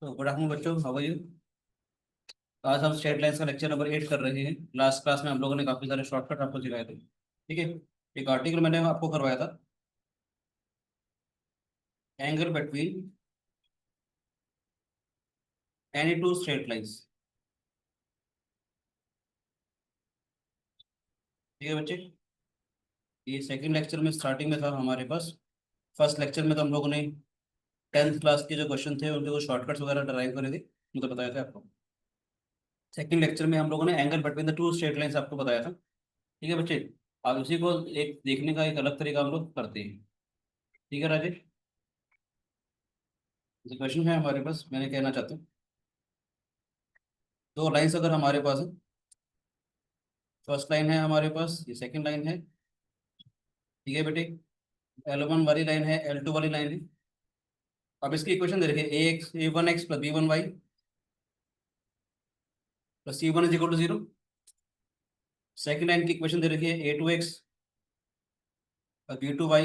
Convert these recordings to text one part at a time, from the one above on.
तो good afternoon बच्चों, how are you. आज हम स्ट्रेट लाइंस का लेक्चर नंबर 8 कर रहे हैं। लास्ट क्लास में हम लोगों ने काफी सारे शॉर्टकट आपको सिखाए थे। ठीक है। एक आर्टिकल मैंने आपको करवाया था, angle between any two straight lines. ठीक है बच्चे, ये सेकंड लेक्चर में स्टार्टिंग में था हमारे पास। फर्स्ट लेक्चर में तो हम लोगों ने 10th क्लास के जो क्वेश्चन थे उनके जो शॉर्टकट्स वगैरह ड्राइव करे थे, उनको बताया था आपको। सेकंड लेक्चर में हम लोगों ने angle between the two straight lines आपको बताया था। ठीक है बच्चे, अब उसी को एक देखने का एक अलग तरीका हम लोग करते हैं। ठीक है राजेश, जो क्वेश्चन है हमारे पास, मैंने कहना चाहता हूँ, दो लाइंस अगर हमारे पास है, फर्स्ट लाइन है हमारे पास, ये सेकंड लाइन है। ठीक है बेटे, L1 वाली लाइन है, L2 वाली लाइन है। अब इसकी इक्वेशन दे रखी है A1x plus B1y plus C1 is equal to 0। Second line की इक्वेशन दे रखी है A2x plus B2y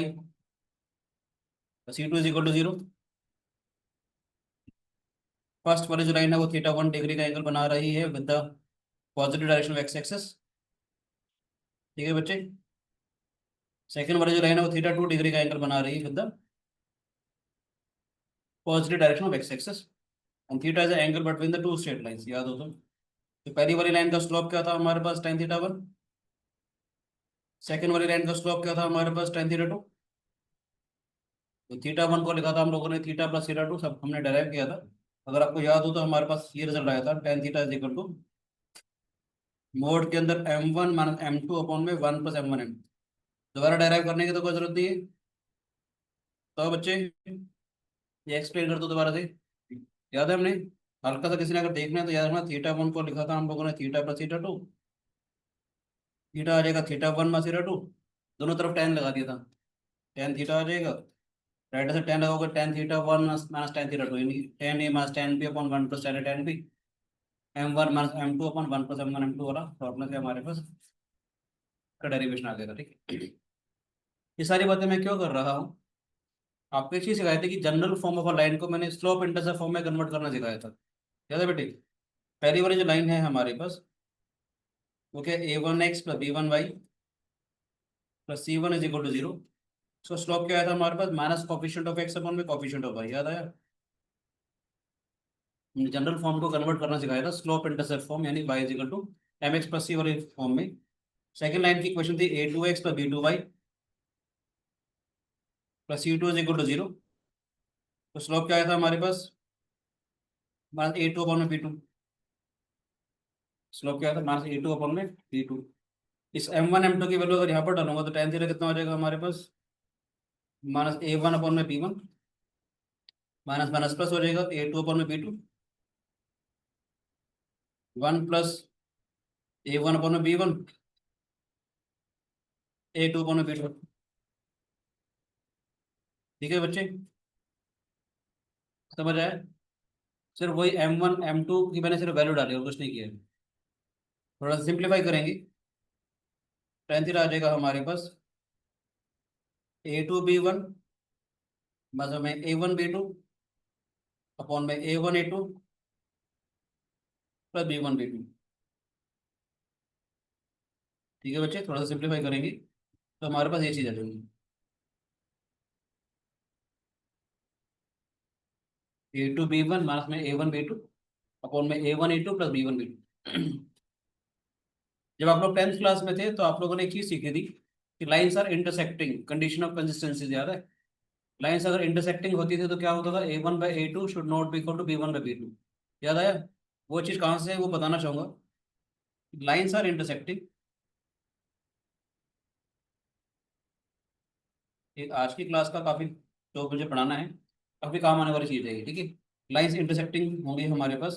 plus C2 is equal to 0। First वाली जो लाइन है वो θ1 डिग्री का एंगल बना रही है with the positive direction of X axis. ठीक है बच्चे, सेकंड वाली जो लाइन है वो θ2 डिग्री का एंगल बना रही है with the positive direction of X axis. And theta is the angle between the two straight lines, याद हो तो पहली वाली लाइन का स्लोप क्या था हमारे पास, tan θ1। सेकंड वाली लाइन का स्लोप क्या था हमारे पास, tan θ2। तो θ1 को लिखा था हम लोगों ने थीटा प्लस θ2, सब हमने डेराइव किया था। अगर आपको याद हो तो हमारे पास ये रिजल्ट आया था, tan θ is equal to mod के अंदर m1 माइनस m2 अपॉन में 1 + m1m। दोबारा डेराइव करने की तो कोई जरूरत नहीं है। तो बच्चे ये एक्सप्लेन कर दो दोबारा से, याद है हमने। हल्का सा किसी ने अगर देखना है तो याद रखना, θ1 को लिखा था हम लोगों ने थीटा प्लस θ2। थीटा आ जाएगा θ1 माइनस θ2, दोनों तरफ tan लगा दिया था, tan थीटा आ जाएगा। राइट से tan लगाओगे, tan θ1 माइनस tan θ2, यानी tan a minus tan b upon 1 + tan a tan b। m1 minus m2 upon 1 + m1 m2 वाला फॉर्मूला से हमारे पास का डेरिवेशन आ जाएगा। ठीक है, ये सारी बातें मैं क्यों कर रहा हूँ, आपको एक चीज सिखाई थी कि general form of a line को मैंने स्लोप इंटरसेप्ट फॉर्म में कन्वर्ट करना सिखाया था, याद है बेटे। पहली वाली जो लाइन है हमारे पास वो क्या, A1x plus B1y plus C1 is equal to 0। उसका स्लोप क्या आया था हमारे पास, minus coefficient of x upon में कॉफिशिएंट ऑफ वाई, याद आया। जनरल फॉर्म को कन्वर्ट करना सिखाया था स्लोप इंटरसेप्ट फॉर्म, यानी y is equal to mx plus c वाले फॉर्म में। सेकंड लाइन की इक्वेशन थी A2x plus B2y plus C2 is equal to 0। तो स्लोप क्या आया था हमारे पास, माइनस A2 अपॉन में B2। स्लोप क्या आया था, माइनस A2 अपॉन में B2। इस M1 M2 की वैल्यू अगर यहाँ पर डालूंगा तो tan थीटा कितना हो जाएगा हमारे पास, माइनस A1 अपॉन में B1, माइनस माइनस प्लस हो जाएगा A2 अपॉन में B2, 1 प्लस A1 अपॉन में B1, A2 अपॉन में B2। ठीक है बच्चे, समझ आया। सिर्फ वही M1 M2 की मैंने सिर्फ वैल्यू डाली और कुछ नहीं किया है। थोड़ा सा सिंप्लीफाई करेंगे, tan थीटा आ जाएगा हमारे पास A2 B1 मतलब में A1 B2 अपॉन में A1 A2 plus B1 B2। ठीक है बच्चे, थोड़ा सा सिंप्लीफाई करेंगे तो हमारे पास ये चीज़ आ जाएगी, A2 B1 माइनस में A1 B2 अपॉन में A1 A2 plus B1 B2। जब आप लोग 10th क्लास में थे तो आप लोगों ने एक चीज सीखी थी कि lines are intersecting, condition of consistency, याद है। लाइंस अगर इंटरसेक्टिंग होती थी तो क्या होता था, A1/A2 should not be equal to B1/B2, याद आया। वो चीज कहाँ से है वो बताना चाहूंगा। लाइंस आर इंटरसेक्टिंग, आज की क्लास का काफी जो मुझे पढ़ाना है काफी काम आने वाली चीज है ये, ठीक है। लाइंस इंटरसेक्टिंग होंगी हमारे पास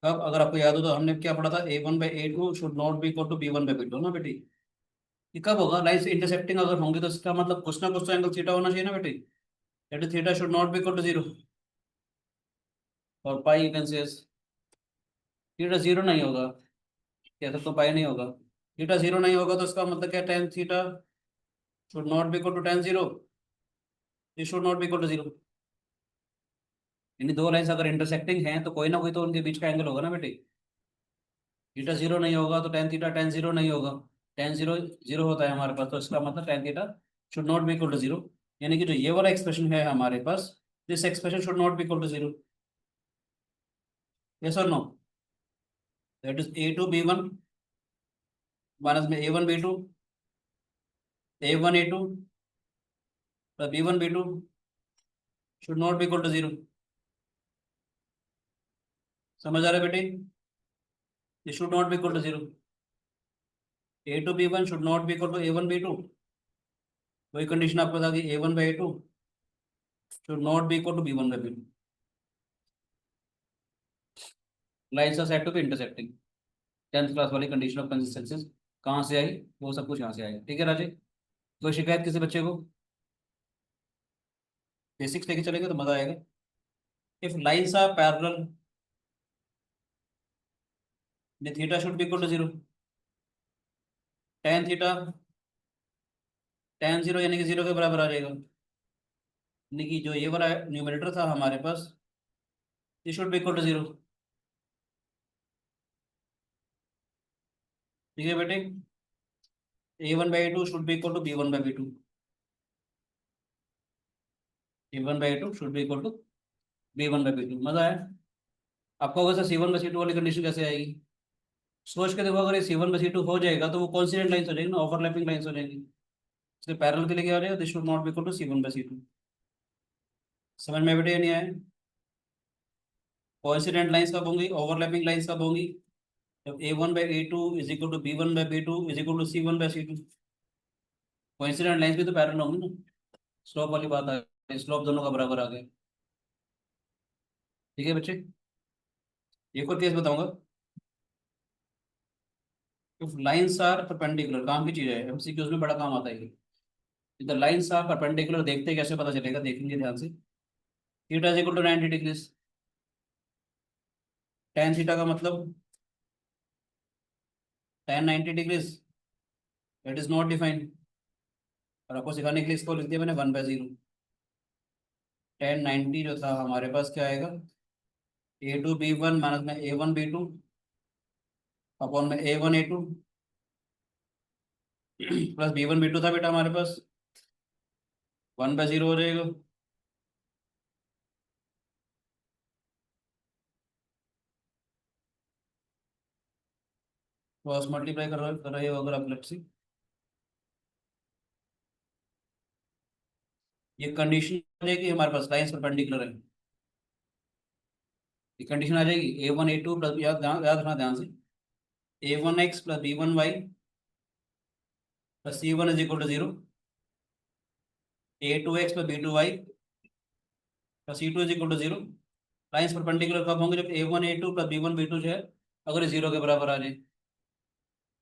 कब, अगर आपको याद हो तो हमने क्या पढ़ा था, A1/A2 should not be equal to B1/B2 ना बेटी। ये कब होगा, लाइंस इंटरसेक्टिंग अगर होंगी तो इसका मतलब कुछ तो एंगल थीटा होना चाहिए ना बेटी। That is theta should not be equal to 0 और pi you can say theta 0 नहीं होगा, कह सकते हो पाई नहीं होगा। थीटा 0 नहीं होगा तो इसका मतलब क्या, tan theta should not be equal to tan 0, this should not be equal to 0। यानी दो लाइंस अगर इंटरसेक्टिंग हैं तो कोई ना कोई तो उनके बीच का एंगल होगा ना बेटे। थीटा जीरो नहीं होगा तो टेन थीटा टेन जीरो नहीं होगा। टेन जीरो जीरो होता है हमारे पास, तो इसका मतलब tan theta should not be equal to zero. यानी कि जो ये वाला एक्सप्रेशन है हमारे पास, this expression should not be equal to zero. Yes और no? That is a two b one minus में a one b two, a one a two plus b one b two should not be equal to zero. समझ आ रहा है बेटे? ये should not be equal to zero. A two b one should not be equal to a one b two. वही condition आपको था कि a one by a two should not be equal to b one by b two. Lines are said to be intersecting. Tenth class वाली condition of consistencies कहाँ से आई, वो सब कुछ यहाँ से आया। ठीक है राजे? कोई शिकायत किसी बच्चे को? बेसिक्स लेके चलेंगे तो मजा आएगा। If lines are parallel theta should be equal to zero. Tan theta tan zero यानी कि जीरो के बराबर आ जाएगा। यानी कि जो ये वाला न्यूमरेटर था हमारे पास, ये should be equal to zero. ठीक है बेटे? A one by two should be equal to b one by b two. A one by two should be equal to b one by b two. मजा आया? आपको अगर c one by C two वाली condition कैसे आएगी? सोच के देखो, अगर ये c one by C two हो जाएगा तो वो कॉन्सिडेंट लाइन्स हो जाएगी ना, ओवरलैपिंग लाइन्स हो जाएंगी। इसलिए पैरेलल के लिए क्या हो जाएगा? This should not be equal to C one by C two. समझ में बेटे? नहीं आया? कॉन्सिडेंट लाइन्स कब होंगी, ओवरलैपिंग लाइन्स कब होंगी? जब a one by a two is equal to b one by b two is equal to C one by C two. Coincident lines भी तो पैरेलल होंगी ना। स्लोप वाली बात आ गई, स्लोप दोनों का बराबर आ गया। ठीक है बच्चे? एक और केस बताऊंगा। इफ लाइंस आर परपेंडिकुलर, काम की चीज है, एमसीक्यूज में बड़ा काम आता है ये। इधर लाइंस आर परपेंडिकुलर देखते ही कैसे पता चलेगा, देखेंगे ध्यान से। Theta is equal to 90 degrees. Tan theta का मतलब tan 90 degrees, it is not defined. और आपको सिखाने के लिए इसको लिख दिया मैंने 1/0। टेन 90 जो था हमारे पास क्या आएगा? A two b one minus में a one b two upon में a one a two plus b one b two था बेटा हमारे पास, 1/0 हो जाएगा। क्रॉस मल्टीप्लाई कर रहे हो अगर आप लेफ्ट से, ये कंडीशन आ जाएगी हमारे पास, लाइंस परपेंडिकुलर है। ये कंडीशन आ जाएगी a one a two plus, याद रखना ध्यान से, a one x plus b one y plus c one is equal to zero. A two x plus b two y plus c two is equal to zero. Lines perpendicular कब होंगे? जब a one a two plus b one b two जो है अगर ये zero के बराबर आ जाए।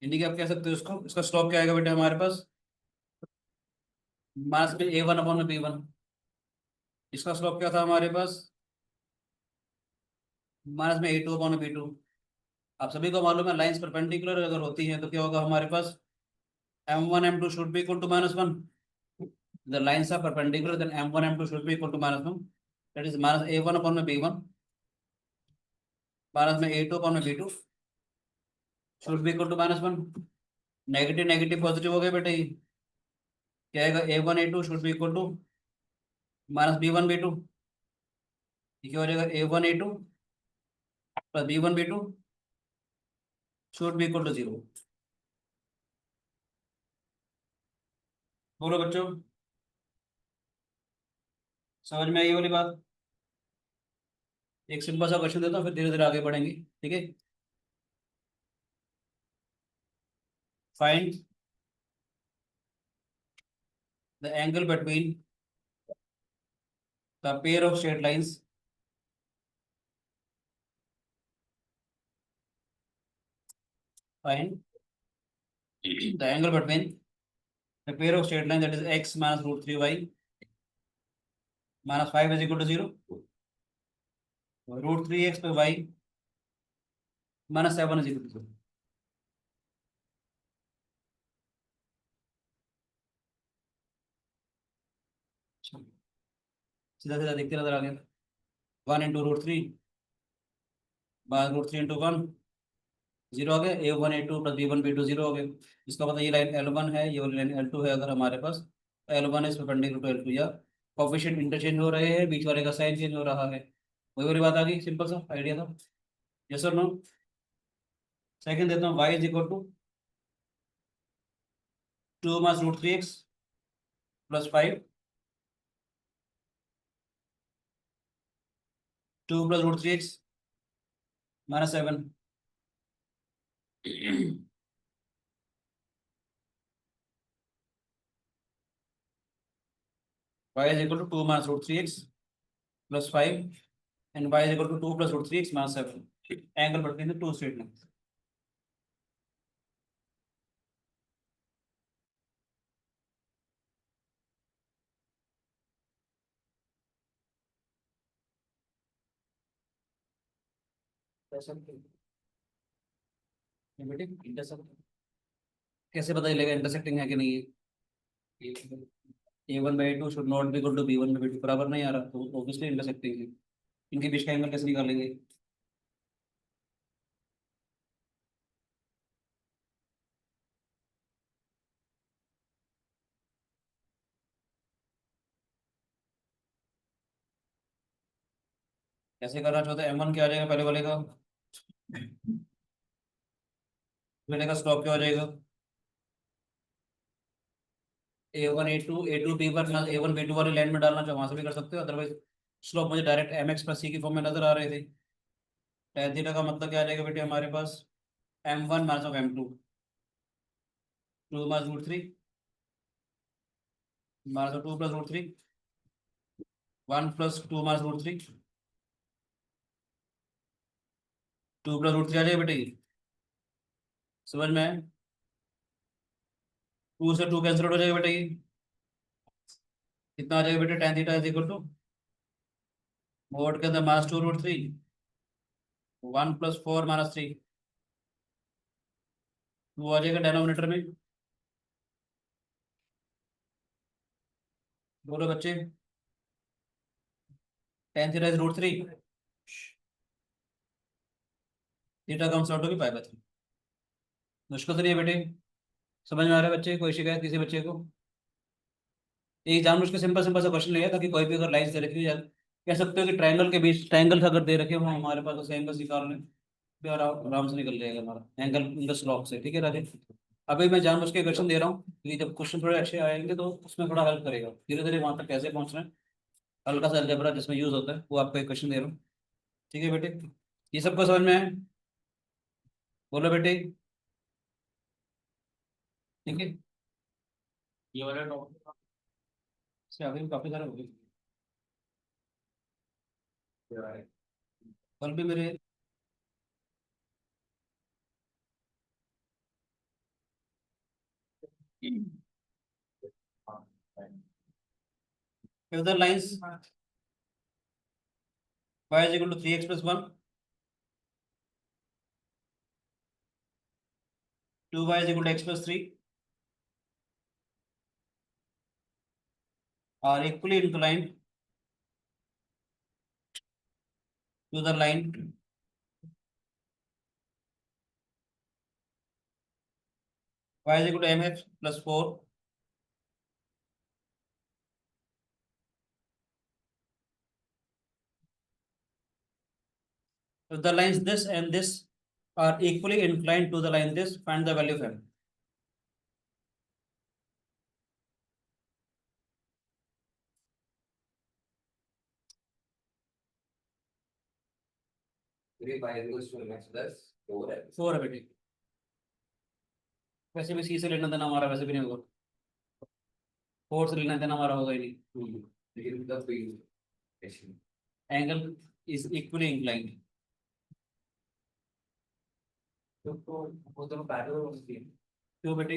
यानी कि आप कह सकते हो इसको, इसका स्लोप क्या आएगा बेटा हमारे पास? माइनस में ए वन अपॉन में बी वन। इसका स्लोप क्या था हमारे पास? माइनस में ए टू अपॉन में बी टू। आप सभी को मालूम है लाइंस परपेंडिकुलर अगर होती हैं तो क्या होगा हमारे पास? m1 m2 should be equal to -1. The lines are perpendicular, then m1 m2 should be equal to -1. That is minus a1 upon में b1 माइनस में a2 upon में b2 should be equal to -1। Negative negative positive हो गए बेटे ये। क्या आएगा? a1 a2 should be equal to minus b1 b2। ये क्या हो जाएगा? a1 a2 plus b1 b2 should be equal to 0। बोलो बच्चों, समझ में आई ये वाली बात? एक सिंपल सा क्वेश्चन देता हूँ, फिर धीरे धीरे आगे बढ़ेंगे। ठीक है? Find the angle between the pair of straight lines. Find the angle between the pair of straight line, that is x minus root 3y minus 5 is equal to 0, root 3x plus y minus 7 is equal to 0। सीधा सीधा देखते नजर आ गया। 1 × √3 bye √3 × 1 zero आ गया। A1 A2 + B1 B2 zero हो गया। इसका मतलब ये लाइन L1 है, ये वाली लाइन L2 है। अगर हमारे पास L1 is perpendicular to L2 या कोफिशिएंट इंटरचेंज हो रहे हैं, बीच वाले का साइन चेंज हो रहा है, वही वाली बात आ गई। सिंपल सा आइडिया था। यस और नो। सेकंड देता हूँ, y इज इक्वल टू 2 मास √3x + 5, 2 + √3x -7। y is equal to 2 minus √3x plus 5 and y is equal to 2 plus √3x minus 7. Angle between the two straight lines. Intersect कैसे पता चलेगा intersecting है कि नहीं है? A1/A2 should not be equal to B1/B2 बराबर नहीं आ रहा, तो ऑब्वियसली इंटरसेक्टिंग है। इनके बीच का एंगल कैसे निकालेंगे? कैसे करना चाहते हैं? M1 क्या आ जाएगा पहले वाले का? पहले का स्टॉप क्या हो जाएगा? A1 A2 A1 B2 वाली लाइन में डालना चाहो वहां से भी कर सकते हो, अदरवाइज स्लोप मुझे डायरेक्ट mx + c की फॉर्म में नजर आ रहे थे। tan थीटा का मतलब क्या आ जाएगा बेटे हमारे पास? M1 minus of M2, 2 minus √3 minus of 2 + √3, 1 + 2 minus √3, 2 + √3 आ जाएगा बेटे ये। समझ में आया? 2 से 2 कैंसिल हो जाएगा बेटे ये। कितना आ जाएगा बेटे? tan theta is equal to mod के अंदर -2 √3, 1 + 4 - 3, वो आ जाएगा डेनोमिनेटर में। बोलो बच्चे, tan theta is √3, theta comes out to be π/3। मुश्किल तो नहीं है बेटे? समझ में आ रहा है बच्चे? कोई शिकायत किसी बच्चे को? एक जानबूझ के सिंपल सिंपल सा क्वेश्चन लिया ताकि कोई भी अगर लाइन्स दे रखी हो या कह सकते हो कि ट्रायंगल के बीच ट्रायंगल अगर दे रखे हो हमारे पास, तो एंगल निकाल लें, फिर आराम से निकल जाएगा हमारा एंगल इन द स्लॉक से। ठीक है राजेश? अभी मैं जानबूझ के क्वेश्चन दे रहा हूँ कि जब क्वेश्चन थोड़े अच्छे आएंगे तो उसमें थोड़ा हेल्प करेगा। धीरे धीरे वहां तक कैसे पहुंचना है, हल्का सा अलजेब्रा जिसमें यूज होता है वो आपको एक क्वेश्चन दे रहा हूँ। ठीक है बेटे? ये सबको समझ में है? बोलो बेटे। ठीक है, ये वाला टॉपिक से आगे भी काफी सारे हो गए। कल भी मेरे if the lines y is equal to 3x plus 1, 2y is equal to x plus 3 are equally inclined to the line y is equal to mx plus 4, if the lines this and this are equally inclined to the line this, find the value of m. Four है बेटी। वैसे भी सी से लेना देना हमारा वैसे भी नहीं होगा, फोर से लेना देना हमारा होगा ही नहीं। एंगल इज इक्वली इंक्लाइंड, क्यों बेटे?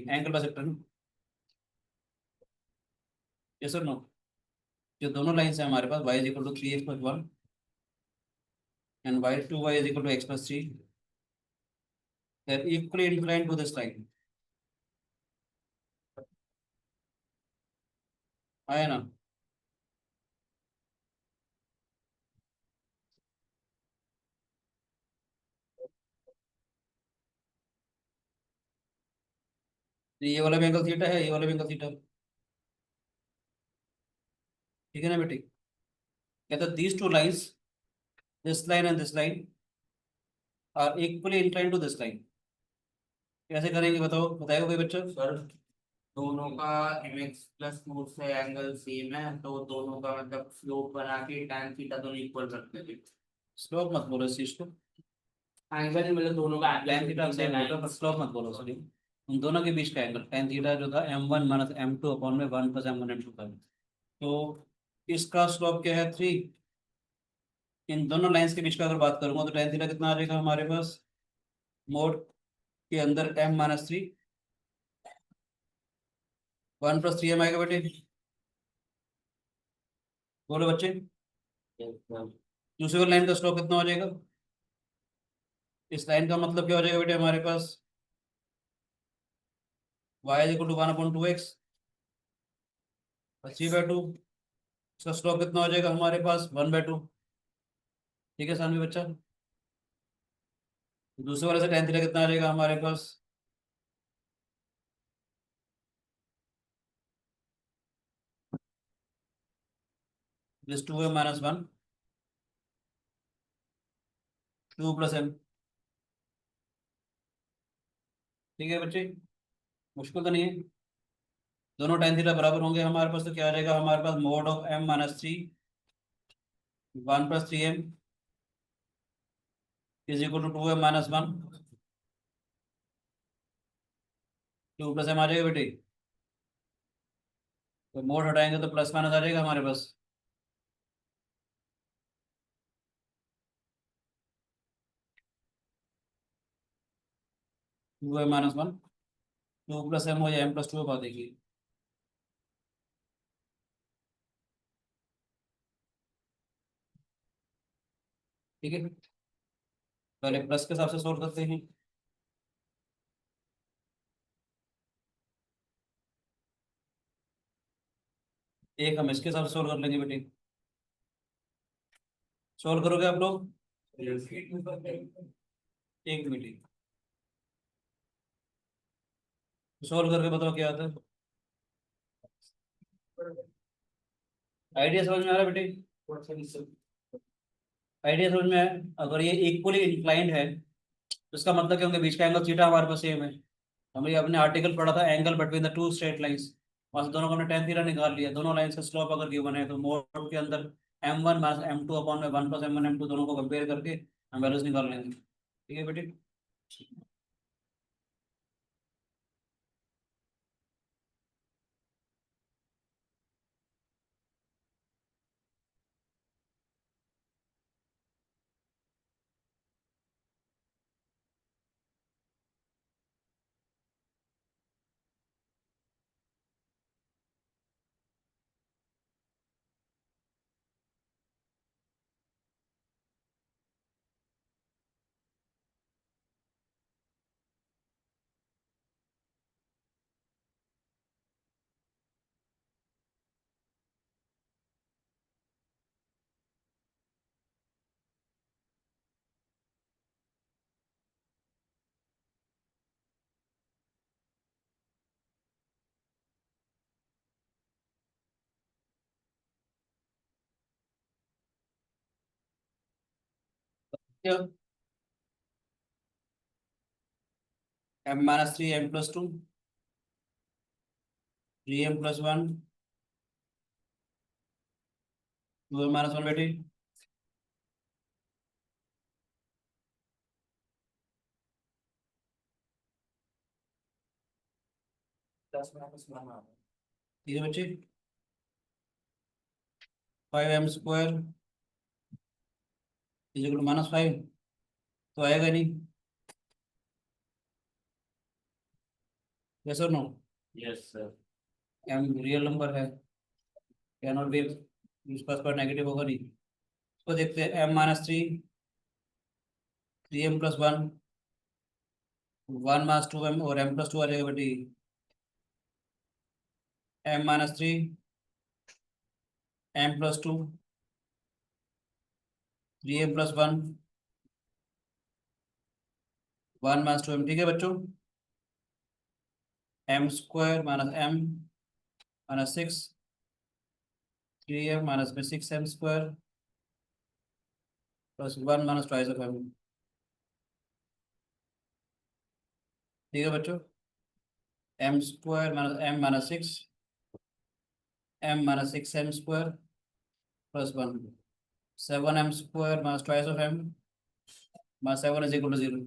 Angle bisector. यस और नो? जो दोनों लाइन है हमारे पास y is equal to 3x plus 1 and y is equal to x plus 3, they are equally inclined to this line। आया ना? ये वाला भी एंगल थीटा है, ये वाला भी एंगल थीटा है। ठीक है ना बेटी? कहता these two lines, this line and this line are equally incline to this line. कैसे करेंगे बताओ, बताएगा कोई बच्चा? सर दोनों का mx प्लस नोट से एंगल सेम है, तो दोनों का मतलब स्लोप बना के tan थीटा दोनों इक्वल रखते हैं। स्लोप मत बोलो इस चीज को। एंगल मतलब दोनों का tan थीटा एंगल सेम होगा, पर स्लोप मत बोलो सॉरी। उन दोनों के बीच का एंगल tan थीटा जो था m1 माइनस m2 अपॉन में 1 प्लस m1 m2 था। तो इसका स्लोप क्या है 3। इन दोनों लाइंस के बीच का अगर बात करूंगा तो tan थीटा कितना आ जाएगा हमारे पास, मोड के अंदर m-3 1 + 3m आएगा बेटे। बोलो बच्चे। दूसरी वाली लाइन का स्लोप कितना हो जाएगा? इस लाइन का मतलब क्या हो जाएगा बेटे हमारे पास, y = 1/2x 3/2। इसका स्लोप कितना हो जाएगा हमारे पास 1/2। ठीक है सानवी बच्चा? दूसरे वाले से tan थीटा कितना आ जाएगा हमारे पास, दिस 2m-1 2 + m। ठीक है बच्चे, मुश्किल तो नहीं है। दोनों tan थीटा बराबर होंगे हमारे पास, तो क्या आ जाएगा हमारे पास, mod of m-3 1 + 3m = 2m-1 2 + m आ जाएगा बेटे। तो मोड हटाएंगे तो प्लस माइनस आ जाएगा हमारे पास। 2m-1 2 + m हो या m + 2 आ देगी। ठीक है, पहले प्लस के हिसाब से सोल्व करते हैं। एक हम इसके हिसाब से सोल्व कर लेंगे बेटे। सोल्व करोगे आप लोग? एक मिनट, सोल्व करके बताओ क्या आता है। आइडिया समझ में आ रहा है बेटे? आइडिया समझ में आया? अगर ये इक्वली इंक्लाइंड है तो इसका मतलब क्या, उनके बीच का एंगल थीटा हमारे पास सेम है। हमने अपने आर्टिकल पढ़ा था angle between the two straight lines, वहां से दोनों को हमने tan थीटा निकाल लिया। दोनों लाइंस का स्लोप अगर गिवन है तो मोड के अंदर m1 माइनस m2 अपॉन में 1 + m1 m2 दोनों को कंपेयर करके हम वैल्यूज निकाल लेंगे। ठीक है बेटे? m-3 m + 2 3m + 1 2m-1 बेटे। ठीक है बच्चे, 5m² -5 तो आएगा नहीं। यस और no? Yes sir. m real number है, कैन नॉट बी, इसके पास पर नेगेटिव होगा नहीं। तो देखते हैं m-3 3m + 1 1 - 2m और m + 2 आ जाएगा बेटी। m-3 m + 2 3m + 1 1 - 2m। ठीक है बच्चों? M square minus M minus 6 3m minus में 6m square plus 1 minus twice of M. ठीक है बच्चों, M square minus M minus 6 M minus 6m square plus 1 7m square minus twice of M minus 7 is equal to 0।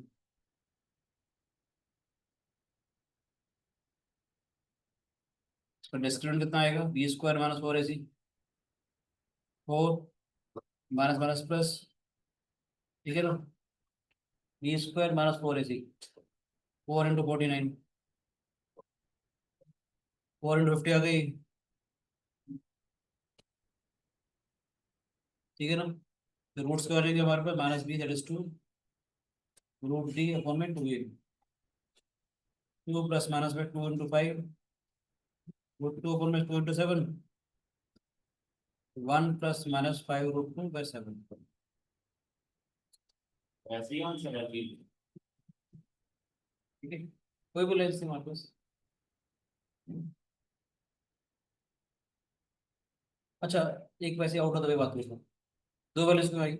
इसका discriminant कितना आएगा, B square minus 4ac 4 minus minus plus, ठीक है ना, B square minus 4ac 4 into 49 4 into 50 आ गई, ठीक है ना। तो रूट्स क्या हो जाएंगे हमारे पास, minus b that is 2 root d upon में 2a 2 प्लस माइनस में 2 इंटू 5 रूट 2 अपॉन में 2 into 7 1 plus minus 5 root 2 by 7। ऐसे ही आंसर है जी। ठीक है, कोई भी लेंस हमारे पास। अच्छा, एक वैसे आउट ऑफ द वे बात पूछता हूँ, दो वैल्यूज क्यों आई?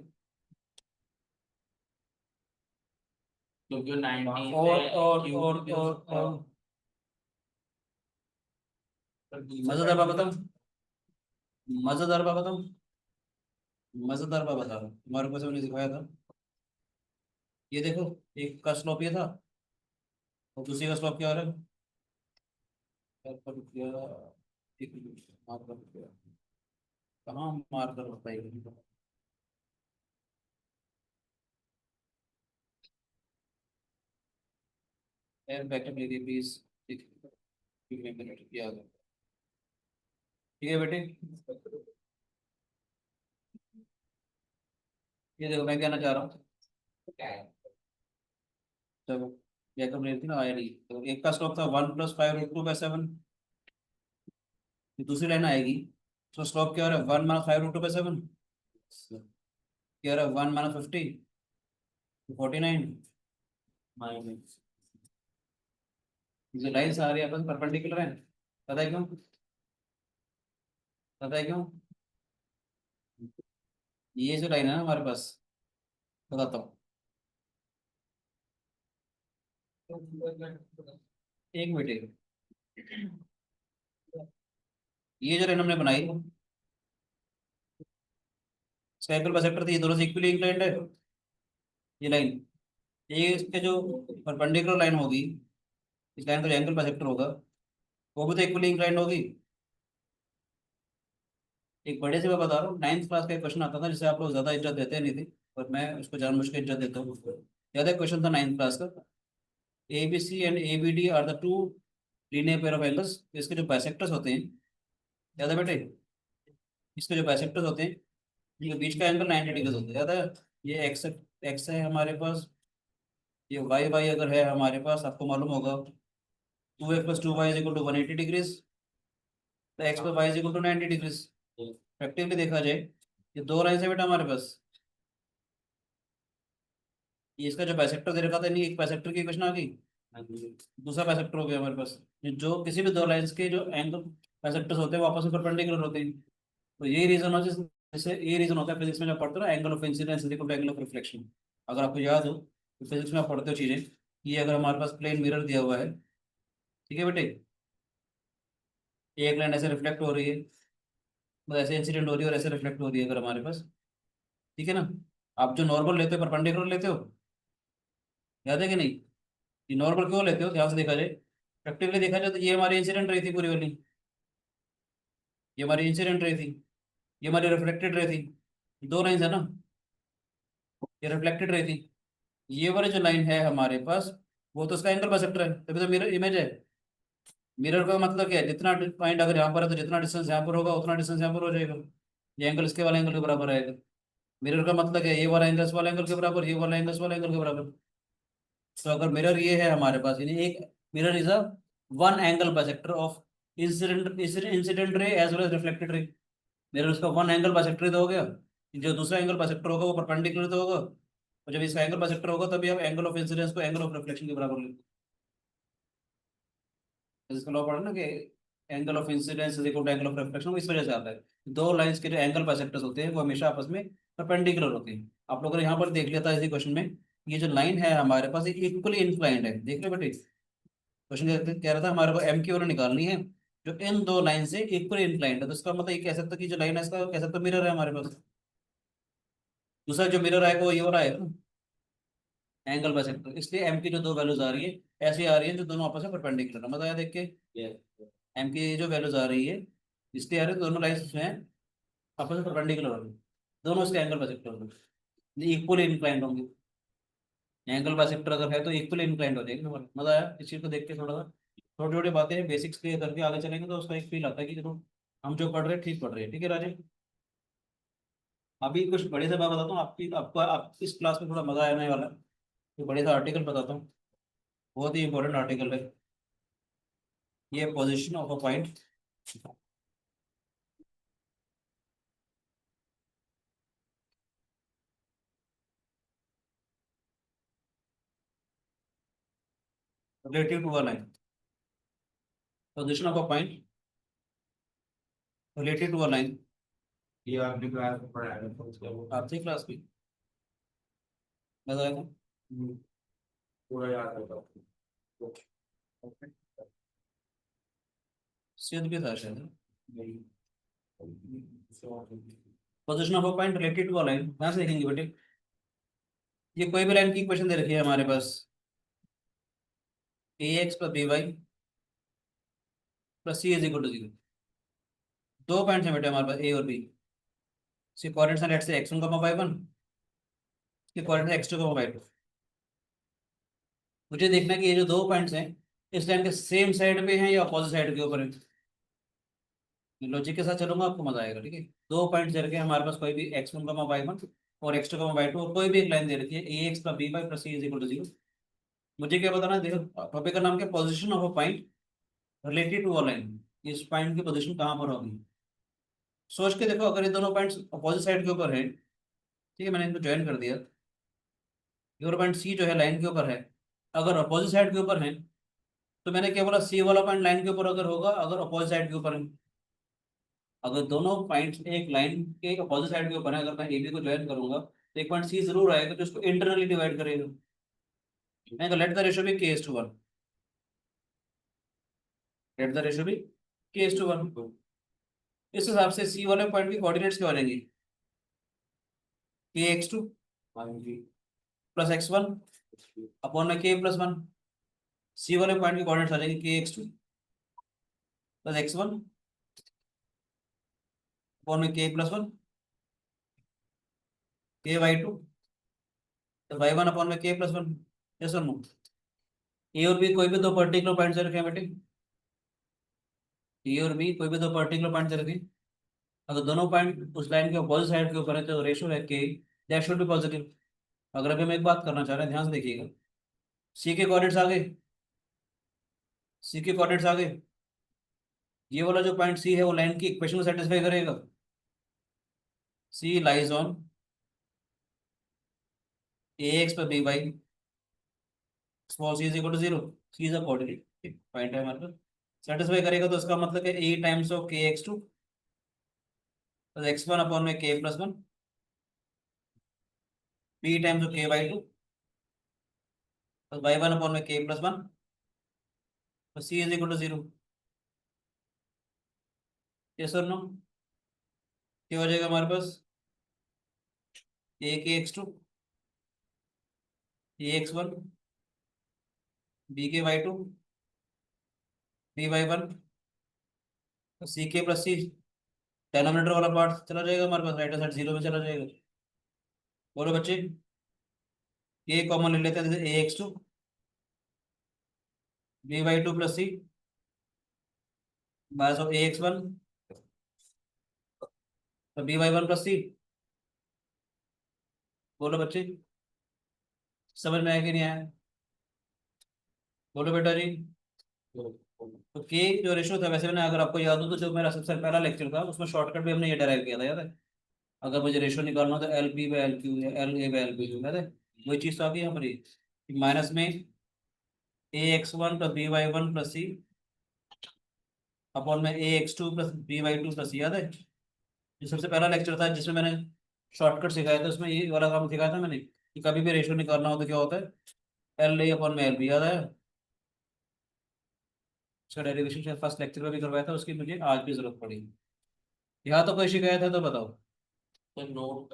क्योंकि 90 और मजेदार बात बताऊं, मजेदार बात बताऊं, मजेदार बात बता रहा हूँ, हमारे पास हमने सिखाया था। ये देखो, एक का स्लोप ये था और दूसरी का स्लोप क्या हो रहा है, एक मिनट, मार्कर किया। कहाँ मार्कर बताइए, बैकअप लीजिए प्लीज। ठीक है, मिनट किया था। ठीक है बेटे, ये देखो मैं कहना चाह रहा हूँ, चलो बैकअप ले थी ना, आया नहीं, तो एक का स्लोप था 1 प्लस 5 रूट 2 बाई 7, दूसरी लाइन आएगी तो स्लोप क्या हो रहा है, 1 माइनस 5 रूट 2 बाई 7, क्या हो रहा है 1 माइनस 50 49। माइनस जो लाइन्स आ रही है अपन परपेंडिकुलर है, पता है क्यों, पता है क्यों, ये जो लाइन है ना हमारे पास, बताता हूँ, एक मिनट ये जो लाइन हमने बनाई, इसका एंगल बाइसेक्टर थी, ये दोनों से इक्वली इंक्लाइंड है, ये लाइन, ये इसके जो परपेंडिकुलर लाइन होगी, इस लाइन का जो एंगल बाइसेक्टर होगा वो भी तो इक्वली इंक्लाइंड होगी। एक बड़े से मैं बता रहा हूँ, 9th क्लास का एक क्वेश्चन आता था जिसे आप लोग ज्यादा इज्जत देते नहीं थे, पर मैं उसको जानबूझ के इज्जत देता हूँ। याद है क्वेश्चन था 9th क्लास का, A B C and A B D are the two linear pair of angles, इसके जो बाइसेक्टर्स होते हैं, याद है बेटे, इसके जो बाइसेक्टर्स होते हैं, इनके बीच का एंगल 90 डिग्री होता है, याद है। ये एक्स एक्स है हमारे पास, ये वाई वाई अगर है हमारे पास, आपको मालूम होगा 2x plus 2y is equal to 180 degrees, तो x plus y is equal to 90 degrees. Practically देखा जाए, ये दो लाइन है बेटा हमारे पास, ये इसका जो बाइसेक्टर दे रखा था, नहीं एक बाइसेक्टर की क्वेश्चन आ गई, दूसरा बाइसेक्टर हो गया हमारे पास। ये जो किसी भी दो लाइंस के जो एंगल बाइसेक्टर्स होते हैं वो आपस में परपेंडिकुलर होते हैं, तो यही रीजन हो जैसे ये रीजन होता है फिजिक्स में जब पढ़ते हो ना, angle of incidence is equal to angle of reflection. अगर आपको याद हो तो फिजिक्स में आप पढ़ते हो चीजें, ये अगर हमारे पास प्लेन मिरर दिया हुआ है, ठीक है बेटे, एक लाइन ऐसे रिफ्लेक्ट हो रही है, मतलब ऐसे इंसिडेंट हो रही है और ऐसे रिफ्लेक्ट हो रही है अगर हमारे पास, ठीक है ना। आप जो नॉर्मल लेते हो परपेंडिकुलर लेते हो, याद है कि नहीं, ये नॉर्मल क्यों लेते हो, ध्यान से देखा जाए, प्रैक्टिकली देखा जाए तो ये हमारी इंसिडेंट रही थी पूरी वाली, ये हमारी इंसिडेंट रही थी, ये हमारी रिफ्लेक्टेड रही थी, दो लाइन है ना, ये रिफ्लेक्टेड रही थी, ये वाली जो लाइन है हमारे पास वो तो उसका एंगल बाइसेक्टर है, तभी तो मिरर इमेज है। मिरर का मतलब क्या है, जितना पॉइंट अगर यहाँ पर है तो जितना डिस्टेंस यहाँ पर होगा उतना डिस्टेंस यहाँ पर हो जाएगा, ये एंगल इसके वाले एंगल के बराबर आएगा। मिरर का मतलब क्या है, ये वाला एंगल इस वाला एंगल के बराबर, ये वाला एंगल इस वाला एंगल के बराबर। तो अगर मिरर ये है हमारे पास, यानी एक mirror is a one angle bisector of incident ray as well as reflected ray. Mirror उसका वन एंगल बाइसेक्टर तो हो गया, जो दूसरा एंगल बाइसेक्टर होगा वो परपेंडिकुलर तो होगा, और जब इसका एंगल बाइसेक्टर होगा तभी आप एंगल ऑफ इंसिडेंस को एंगल ऑफ रिफ्लेक्शन के बराबर लेते इसका लॉ पढ़ा ना कि angle of incidence is equal to angle of reflection, इस वजह से आता है। दो लाइंस के जो एंगल बाइसेक्टर्स होते हैं वो हमेशा आपस में परपेंडिकुलर होते हैं। आप लोगों ने यहाँ पर देख लिया था इसी क्वेश्चन में, ये जो लाइन है हमारे पास इक्वली इंक्लाइंड है, देख रहे बेटे। क्वेश्चन कह रहा था हमारे को एम की वैल्यू निकालनी है जो इन दो लाइन से इक्वली इंक्लाइंड है, तो इसका मतलब ये कह सकते हैं कि जो लाइन है इसका कह सकते मिरर है हमारे पास। दूसरा जो मिरर आएगा वो ये वाला आएगा, एंगल बाइसेक्टर। इसलिए एम की जो दो वैल्यूज आ रही है ऐसी आ रही है जो दोनों आपस में परपेंडिकुलर है, बताया देख के। एम की जो वैल्यूज आ रही है इसलिए आ रही है दोनों लाइन्स जो हैं आपस में परपेंडिकुलर होंगे, दोनों इसके एंगल बाइसेक्टर होंगे, इक्वली इंक्लाइंड होंगे। एंगल बाइसेक्टर अगर है तो इक्वली इंक्लाइंड हो जाएगी। मजा आया इस चीज को देख के? थोड़ा सा छोटी छोटी बातें बेसिक्स क्लियर करके आगे चलेंगे तो उसका एक फील आता है कि चलो हम जो पढ़ रहे हैं ठीक पढ़ रहे हैं। ठीक है राजेश, अभी कुछ बड़े से बात बताता हूँ आपकी, आपको आप इस क्लास में थोड़ा मजा आने वाला है। तो बड़े सा आर्टिकल बताता हूँ, बहुत ही इंपॉर्टेंट आर्टिकल है ये, position of a point. Relative to a line, position of a point related to a line. ये आपने क्लास में पढ़ा है तो उसका वो आपसे क्लास में बताया था। पूरा याद होगा। सिद्ध भी था शायद। नहीं। Position of a point related to a line, कहाँ से देखेंगे बेटे? ये कोई भी लाइन की इक्वेशन दे रखी है हमारे पास, a x plus B y plus c is equal to zero. दो पॉइंट्स हैं बेटे हमारे पास ए और बी, इसके कोऑर्डिनेट्स हैं let's say x one comma y one, इसके coordinates x two comma y two. मुझे देखना है कि ये जो दो पॉइंट्स हैं इस लाइन के सेम साइड पे हैं या अपोजिट साइड के ऊपर है। लॉजिक के साथ चलूंगा आपको मजा आएगा। ठीक है, दो पॉइंट्स दे रखे हैं हमारे पास, कोई भी x one comma y one और x two comma y two, और कोई भी एक लाइन दे रखी है a x plus B y plus c is equal to zero. मुझे क्या बताना है, देखो टॉपिक का नाम क्या, position of a point related to a line. इस पॉइंट की पोजीशन कहाँ पर होगी? सोच के देखो, अगर ये दोनों पॉइंट्स अपोजिट साइड के ऊपर है, ठीक है मैंने इनको ज्वाइन कर दिया, ये पॉइंट सी जो है लाइन के ऊपर है, अगर अपोजिट साइड के ऊपर है तो मैंने क्या बोला, सी वाला पॉइंट लाइन के ऊपर अगर होगा, अगर अपोजिट साइड के ऊपर है। अगर दोनों पॉइंट्स एक लाइन के अपोजिट साइड के ऊपर है, अगर मैं ए बी को ज्वाइन करूंगा तो एक पॉइंट सी जरूर आएगा जो उसको इंटरनली डिवाइड करेगा। मैं let the ratio be k 1, let the ratio be k 1। इस हिसाब से सी वाले पॉइंट की कोऑर्डिनेट्स क्या बनेंगी, k x2 plus x1 upon में k प्लस वन। सी वाले पॉइंट की कोऑर्डिनेट्स आ जाएंगी k x2 plus x1 upon में k plus one, k y2 तो y1 अपॉन में k प्लस वन। यस और नो? ए और बी कोई भी दो पर्टिकुलर पॉइंट्स रखे हैं बेटे, ए और बी कोई भी दो पर्टिकुलर पॉइंट्स रखे हैं, अगर दोनों पॉइंट उस लाइन के अपोजिट साइड के ऊपर है तो रेशियो है k, that should be positive. अगर अभी हम एक बात करना चाह रहे हैं, ध्यान से देखिएगा, सी के कोऑर्डिनेट्स आ गए, सी के कोऑर्डिनेट्स आ गए, ये वाला जो पॉइंट सी है वो लाइन की इक्वेशन को सेटिस्फाई करेगा। C lies on a x पर B y, small c is equal to zero, c is a coordinate point है हमारे पास, सेटिस्फाई करेगा तो इसका मतलब है a times of k x two plus x one upon में k plus one, b times of k y two plus y one upon में के प्लस वन, तो c is equal to zero. Yes और no? क्या हो जाएगा हमारे पास, a k x two, a x one, b k y two, b Y one, c k plus c, denominator वाला part चला जाएगा हमारे पास, राइट साइड जीरो में चला जाएगा। बोलो बच्चे, ये कॉमन ले लेते हैं, जैसे a x two b y two plus c minus of a x one तो b Y one plus c. बोलो बच्चे, समझ में आया कि नहीं आया? बोलो बेटा जी। तो के जो रेशो था, वैसे मैंने अगर आपको याद हो तो जो मेरा सबसे पहला लेक्चर था उसमें शॉर्टकट भी हमने ये डिराइव किया था, याद है? अगर मुझे रेशो निकालना हो तो L P by L Q या L A by L B, याद है? वही चीज़ तो आ गई यहाँ पर, ये माइनस में a x one plus B Y one plus c upon में a x two plus B y two plus, याद है जो सबसे पहला लेक्चर था जिसमें मैंने शॉर्टकट सिखाया था, उसमें ये वाला काम सिखाया था मैंने कि कभी भी रेशियो निकालना हो तो क्या होता है, एल ए अपॉन में एल बी, याद है। उसका डेरिवेशन शायद फर्स्ट लेक्चर में भी करवाया था, उसकी मुझे आज भी जरूरत पड़ी। यहाँ तो कोई शिकायत है तो बताओ। तो नोट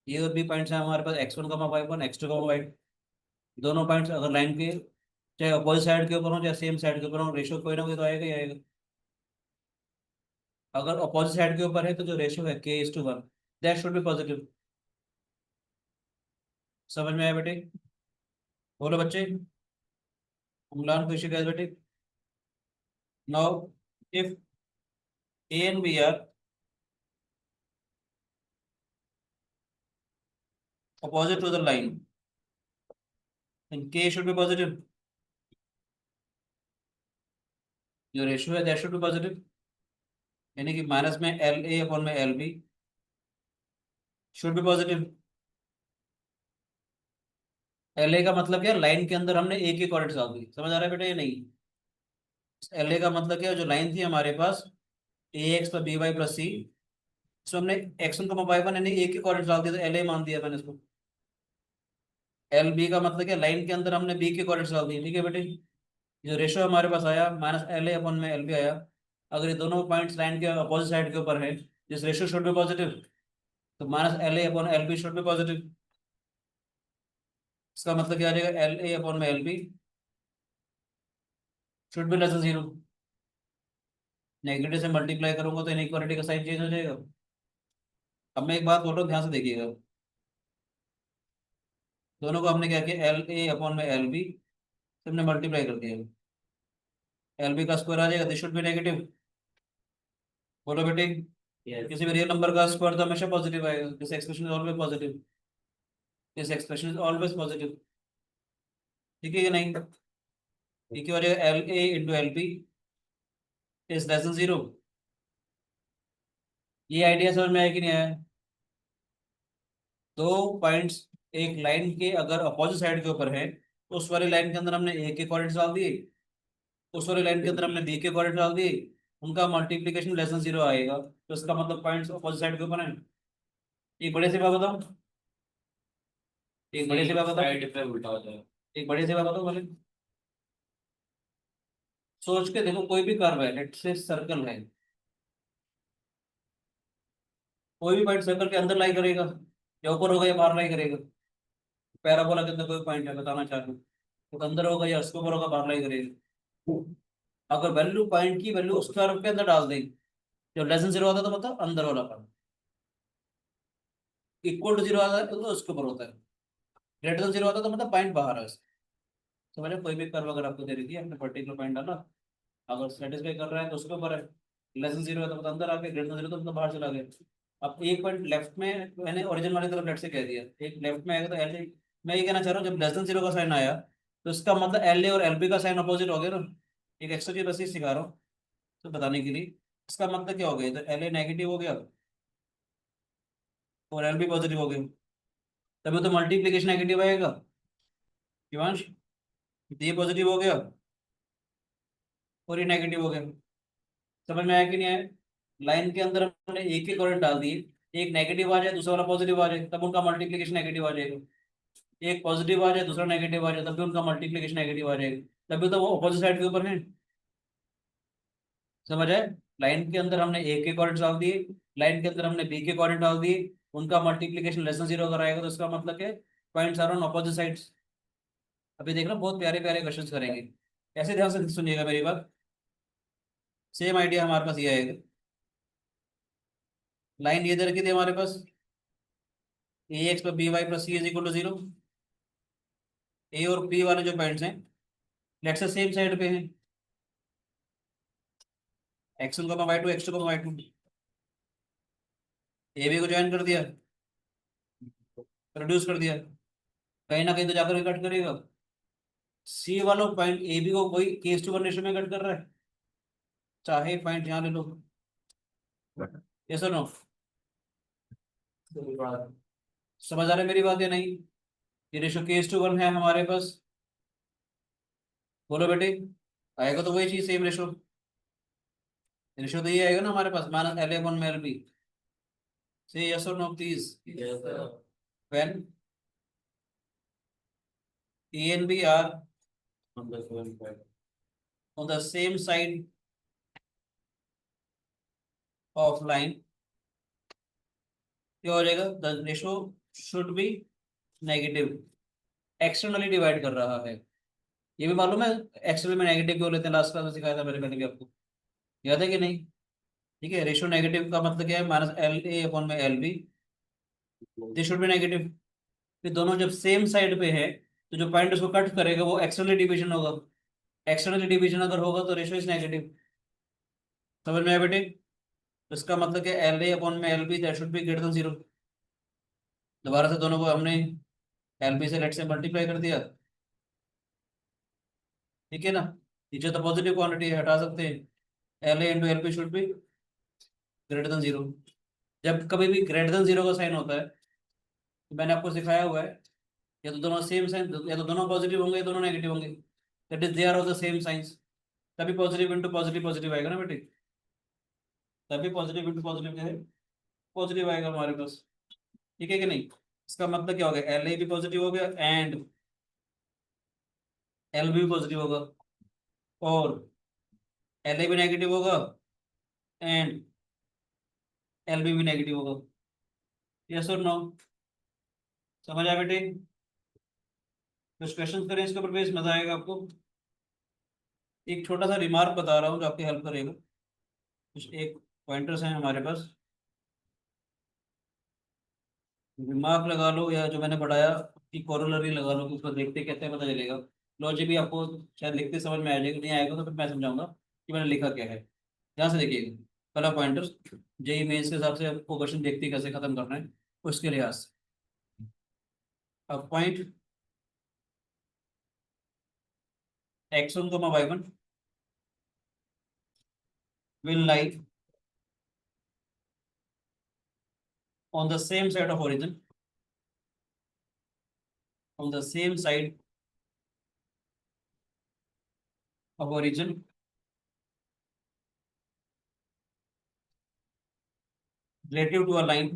ये और भी पॉइंट्स हैं हमारे पास, एक्स वन का वाई वन, एक्स टू का वाई, दोनों पॉइंट्स अगर लाइन के चाहे अपोजिट साइड के ऊपर हो चाहे सेम साइड के ऊपर हो, रेशियो कोई ना कोई तो आएगा ही आएगा। अगर अपोजिट साइड के ऊपर है तो जो रेशियो है K is to one, that should be positive. समझ में आया बेटे? बोलो बच्चे, उमलान कोई शिकायत बेटे? Now if A and B are opposite to the line then k should be positive, जो रेशियो है दैट शुड बी पॉजिटिव, यानी कि माइनस में एल ए अपॉन में L B should be positive. L A का मतलब क्या, line के अंदर हमने ए की कोऑर्डिनेट्स डाल दी, समझ आ रहा है बेटा ये नहीं? एल ए का मतलब क्या, जो लाइन थी हमारे पास a x plus B y plus c, इसमें हमने एक्स वन का वाई वन यानी ए की कोऑर्डिनेट्स डाल दी तो एल ए मान दिया मैंने इसको। एल बी का मतलब क्या, लाइन के अंदर हमने बी की कोऑर्डिनेट्स डाल दी, ठीक है बेटे। जो रेशियो हमारे पास आया माइनस एल ए अपॉन में एल बी आया, अगर ये दोनों पॉइंट्स लाइन के अपोजिट साइड के ऊपर है, this ratio should be positive, तो minus L A upon L B should be positive. इसका मतलब क्या आ जाएगा, एल ए अपॉन में L B should be less than zero. Negative से मल्टीप्लाई करूंगा तो इनइक्वालिटी का साइन चेंज हो जाएगा। अब मैं एक बात बोल रहा हूँ, ध्यान से देखिएगा, दोनों को हमने क्या किया, एल ए अपॉन में एल बी हमने मल्टीप्लाई कर दिया, एल बी का स्क्वायर आ जाएगा, दिस शुड बी नेगेटिव। बोलो बेटे, यस। किसी भी रियल नंबर का स्क्वायर तो हमेशा पॉजिटिव आएगा, this expression is always positive, this expression is always positive, ठीक है कि नहीं? ठीक है, हो जाएगा L A into L B is less than zero. ये आइडिया समझ में आया कि नहीं आया? दो पॉइंट्स एक लाइन के अगर अपोजिट साइड के ऊपर है तो उस वाली लाइन के अंदर हमने ए के कोऑर्डिनेट्स डाल दिए, उस वाली लाइन के अंदर हमने बी के कोऑर्डिनेट्स डाल दिए, उनका मल्टीप्लिकेशन लेस देन जीरो आएगा, तो इसका मतलब पॉइंट्स अपोजिट साइड के ऊपर है। एक बड़े से बात बताऊं, एक बड़े से बात बताऊं, साइड पे उल्टा हो जाएगा। एक बड़े से बात बताऊं बोले, सोच के देखो, कोई भी कर्व है, लेट्स से सर्कल है, कोई भी पॉइंट सर्कल के अंदर लाई करेगा या ऊपर होगा या बाहर लाई करेगा? पैराबोला के अंदर कोई पॉइंट है, बताना चाह रहा हूँ, तो अंदर होगा या उसके ऊपर होगा, बाहर लाई करेगा। अगर वैल्यू पॉइंट की वैल्यू उस कर्व के अंदर डाल देंगे, जब लेस देन जीरो होता है तो मतलब अंदर वाला कर्व, इक्वल टू जीरो आता है तो उसके ऊपर होता है, ग्रेटर देन जीरो होता है तो मतलब पॉइंट बाहर है। समझे? कोई भी कर्व अगर आपको दे रही है, अपने पर्टिकुलर पॉइंट डाला, अगर सेटिस्फाई कर रहा है तो उसके ऊपर है, लेस देन जीरो है तो मतलब अंदर आ गया, ग्रेटर देन जीरो तो मतलब बाहर चला गया। अब एक पॉइंट लेफ्ट में, मैंने ओरिजिन वाली तरफ लेफ्ट से कह दिया, एक लेफ्ट में आएगा तो एल, मैं ये कहना चाह रहा हूँ जब लेस देन जीरो का साइन आया तो इसका मतलब एल ए और एल बी का साइन अपोजिट हो गया ना। एक एक्स्ट्रा चीज बस ये सिखा रहा हूँ तो बताने के लिए, इसका मतलब क्या हो गया, तो एल ए नेगेटिव हो गया और एल बी पॉजिटिव हो गया, तभी तो मल्टीप्लीकेशन नेगेटिव आएगा। शिवांश, ये पॉजिटिव हो गया और ये नेगेटिव हो गया, समझ में आया कि नहीं आया? लाइन के अंदर हमने एक ही करंट डाल दिए, एक नेगेटिव आ जाए दूसरा वाला पॉजिटिव आ जाए तब उनका मल्टीप्लीकेशन नेगेटिव आ जाएगा, एक पॉजिटिव आ जाए दूसरा नेगेटिव आ जाए तब भी उनका मल्टीप्लीकेशन नेगेटिव आ जाएगा, तभी तो वो अपोजिट साइड के ऊपर है। समझ आए? लाइन के अंदर हमने ए के कोऑर्डिनेट्स डाल दिए, लाइन के अंदर हमने बी के कोऑर्डिनेट डाल दिए, उनका मल्टीप्लीकेशन लेस देन जीरो कराएगा तो इसका मतलब क्या, points are on opposite sides. अभी देखना बहुत प्यारे प्यारे क्वेश्चंस करेंगे, ऐसे ध्यान से सुनिएगा मेरी बात। सेम आइडिया हमारे पास ये आएगा, लाइन ये दे रखी थी हमारे पास, a x plus B y plus c is equal to zero, a और बी वाले जो पॉइंट्स हैं लेट्स से सेम साइड पे हैं, एक्स वन का वाई टू, एक्स टू का वाई टू, ए बी को ज्वाइन कर दिया, प्रोड्यूस कर दिया, कहीं ना कहीं तो जाकर कट करेगा। सी वाला पॉइंट ए बी को कोई केस टू वन रेशो में कट कर रहा है, चाहे पॉइंट यहाँ ले लो, यस और नो? समझ आ रहा है मेरी बात या नहीं? ये रेशो केस टू वन है हमारे पास, बोलो बेटे। आएगा तो वही चीज, सेम रेशो। रेशो तो ये आएगा ना हमारे पास, माइनस एल ए अपॉन में एल बी। से यस और no please. Yes, sir. When A and B are On the same side. on the same side of line, क्या हो जाएगा, the ratio should be negative. Externally divide कर रहा है, ये भी मालूम है। एक्सटर्नल में नेगेटिव क्यों लेते हैं, लास्ट क्लास में सिखाया था मैंने पहले भी आपको, याद है कि नहीं? ठीक है, रेशो नेगेटिव का मतलब क्या है, माइनस एल ए अपॉन में L B, this should be negative. फिर दोनों जब सेम साइड पे है, तो जो पॉइंट उसको कट करेगा वो एक्सटर्नल डिवीजन होगा। एक्सटर्नल डिवीजन अगर होगा तो रेशो इज नेगेटिव। समझ में आया बेटे? तो इसका मतलब क्या, एल ए अपॉन में L B that should be greater than zero. दोबारा से दोनों को हमने एल बी से लेट से मल्टीप्लाई कर दिया, ठीक है ना। नीचे तो पॉजिटिव क्वांटिटी है, हटा सकते हैं। L A into L B should be greater than zero. जब कभी भी ग्रेटर देन जीरो का साइन होता है, तो मैंने आपको सिखाया हुआ है, या तो दोनों सेम साइन, या तो दोनों पॉजिटिव होंगे या दोनों नेगेटिव होंगे, that is they are of the same signs. तभी पॉजिटिव इंटू पॉजिटिव पॉजिटिव आएगा ना बेटे, तभी पॉजिटिव इंटू पॉजिटिव क्या है, पॉजिटिव आएगा हमारे पास। ठीक है कि नहीं? इसका मतलब क्या हो गया, एल ए भी पॉजिटिव हो गया एंड एल बी भी पॉजिटिव होगा, और एल ए भी नेगेटिव होगा एंड एल बी भी नेगेटिव होगा। यस और नो? समझ आया बेटे? कुछ क्वेश्चन करें इसके ऊपर बेस, मजा आएगा आपको। एक छोटा सा रिमार्क बता रहा हूँ जो आपकी हेल्प करेगा। कुछ एक पॉइंटर्स हैं हमारे पास, रिमार्क लगा लो, या जो मैंने पढ़ाया कि कोरोलरी लगा लो, कि उसको देखते कैसे पता चलेगा। लॉजिक भी आपको शायद लिखते समझ में आ जाएगा, नहीं आएगा तो फिर मैं समझाऊंगा कि मैंने लिखा क्या है। ध्यान से देखिएगा, पहला पॉइंटर्स, जेई मेंस के हिसाब से आपको क्वेश्चन देखते कैसे खत्म करना है उसके लिहाज से। अब point, x1 y1 will lie on the same side of origin, on the same side of origin relative to a line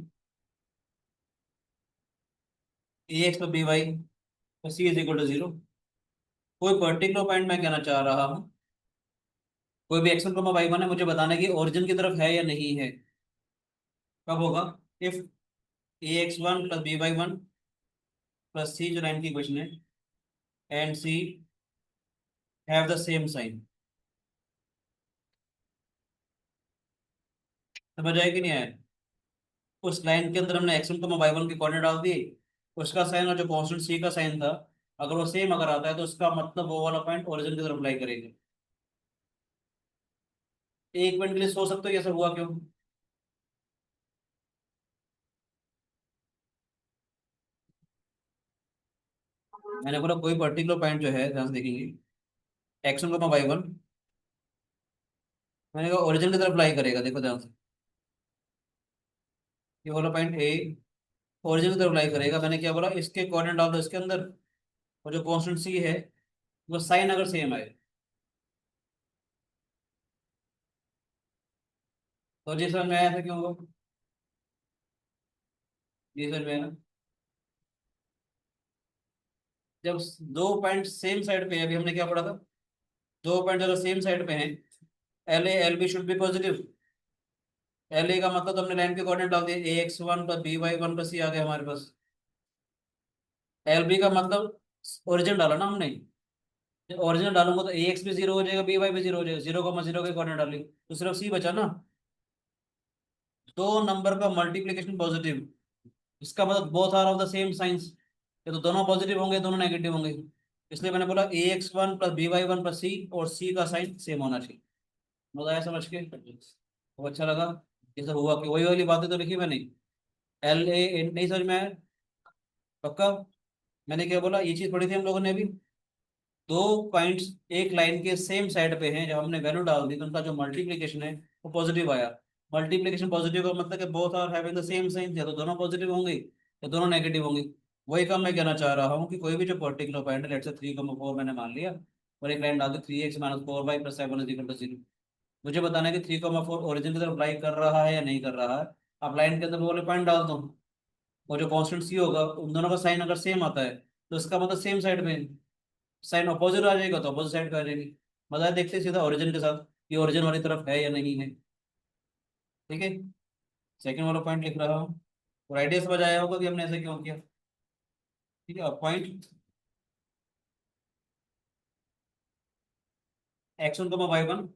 ax plus by plus c is equal to 0। कोई पर्टिकुलर पॉइंट मैं कहना चाह रहा हूँ, कोई भी x1 y1 है, मुझे बताना है कि ओरिजिन की तरफ है या नहीं है। कब होगा, if ax1 plus by1 plus c जो लाइन की इक्वेशन है and c have the same sign. समझ आया कि नहीं आया? उस लाइन के अंदर हमने x1 y1 के कोऑर्डिनेट डाल दिए, उसका साइन और जो कांस्टेंट c का साइन था, अगर वो सेम अगर आता है तो उसका मतलब वो वाला पॉइंट ओरिजिन की तरफ लाई करेगा। एक मिनट के लिए सोच सकते हो कैसे हुआ क्यों? मैंने बोला कोई पर्टिकुलर पॉइंट जो है, ध्यान से देखेंगे, x1 y1, मैंने कहा ओरिजिन की तरफ लाई करेगा। देखो ध्यान से, ये वाला पॉइंट ए ओरिजिन की तरफ लाई करेगा। मैंने क्या बोला, इसके कोऑर्डिनेट डाल दो इसके अंदर, और जो कांस्टेंट सी है वो साइन अगर सेम आए तो जी सर में आया था, क्यों होगा? जी सर में आया। जब दो पॉइंट सेम साइड पे है, अभी हमने क्या पढ़ा था, दो पॉइंट अगर सेम साइड पे हैं, L A L B should be positive. L A का मतलब तो हमने लाइन के कोऑर्डिनेट डाल दिए, a x one plus B Y one plus c आ गया हमारे पास। एल बी का मतलब ओरिजिन डाला ना हमने, ओरिजिनल डालूंगा तो ए एक्स भी जीरो हो जाएगा, बी वाई भी जीरो हो जाएगा, जीरो का जीरो के कोऑर्डिनेट डाली तो सिर्फ सी बचा ना। दो नंबर का मल्टीप्लीकेशन पॉजिटिव, इसका मतलब both are of the same signs, ये तो दोनों पॉजिटिव होंगे दोनों नेगेटिव होंगे। इसलिए मैंने बोला A x one plus B Y one plus C, और सी का साइन सेम होना चाहिए। मजा आया समझ के? तो अच्छा लगा। ये सब हुआ कि वही वाली बातें तो लिखी मैंने, एल ए नहीं समझ में आया? पक्का? मैंने क्या बोला, ये चीज पढ़ी थी हम लोगों ने अभी, दो पॉइंट्स एक लाइन के सेम साइड पे हैं, जब हमने वैल्यू डाल दी तो उनका जो मल्टीप्लिकेशन है वो पॉजिटिव आया। मल्टीप्लिकेशन पॉजिटिव का मतलब कि both are having the same sign, या तो दोनों पॉजिटिव होंगे या दोनों नेगेटिव होंगे। वही काम मैं कहना चाह रहा हूँ कि कोई भी जो पर्टिकुलर पॉइंट है, लेट्स से 3,4 मैंने मान लिया, और एक लाइन डाल दो 3x minus 4y plus 7 is equal to 0। मुझे बताना है कि 3,4 ओरिजिन की तरफ लाई कर रहा है या नहीं कर रहा है। आप लाइन के अंदर वो वाले पॉइंट डाल दो, और जो कांस्टेंट सी होगा उन दोनों का साइन अगर सेम आता है तो इसका मतलब सेम साइड में, साइन अपोजिट आ जाएगा तो अपोजिट साइड का आ जाएगी। मजा है, देखते हैं सीधा ओरिजिन के साथ ये ओरिजिन वाली तरफ है या नहीं है। ठीक है, सेकंड वाला पॉइंट लिख रहा हूँ, और आइडिया समझ आया होगा कि हमने ऐसे क्यों किया। ठीक है, अब point x1 y1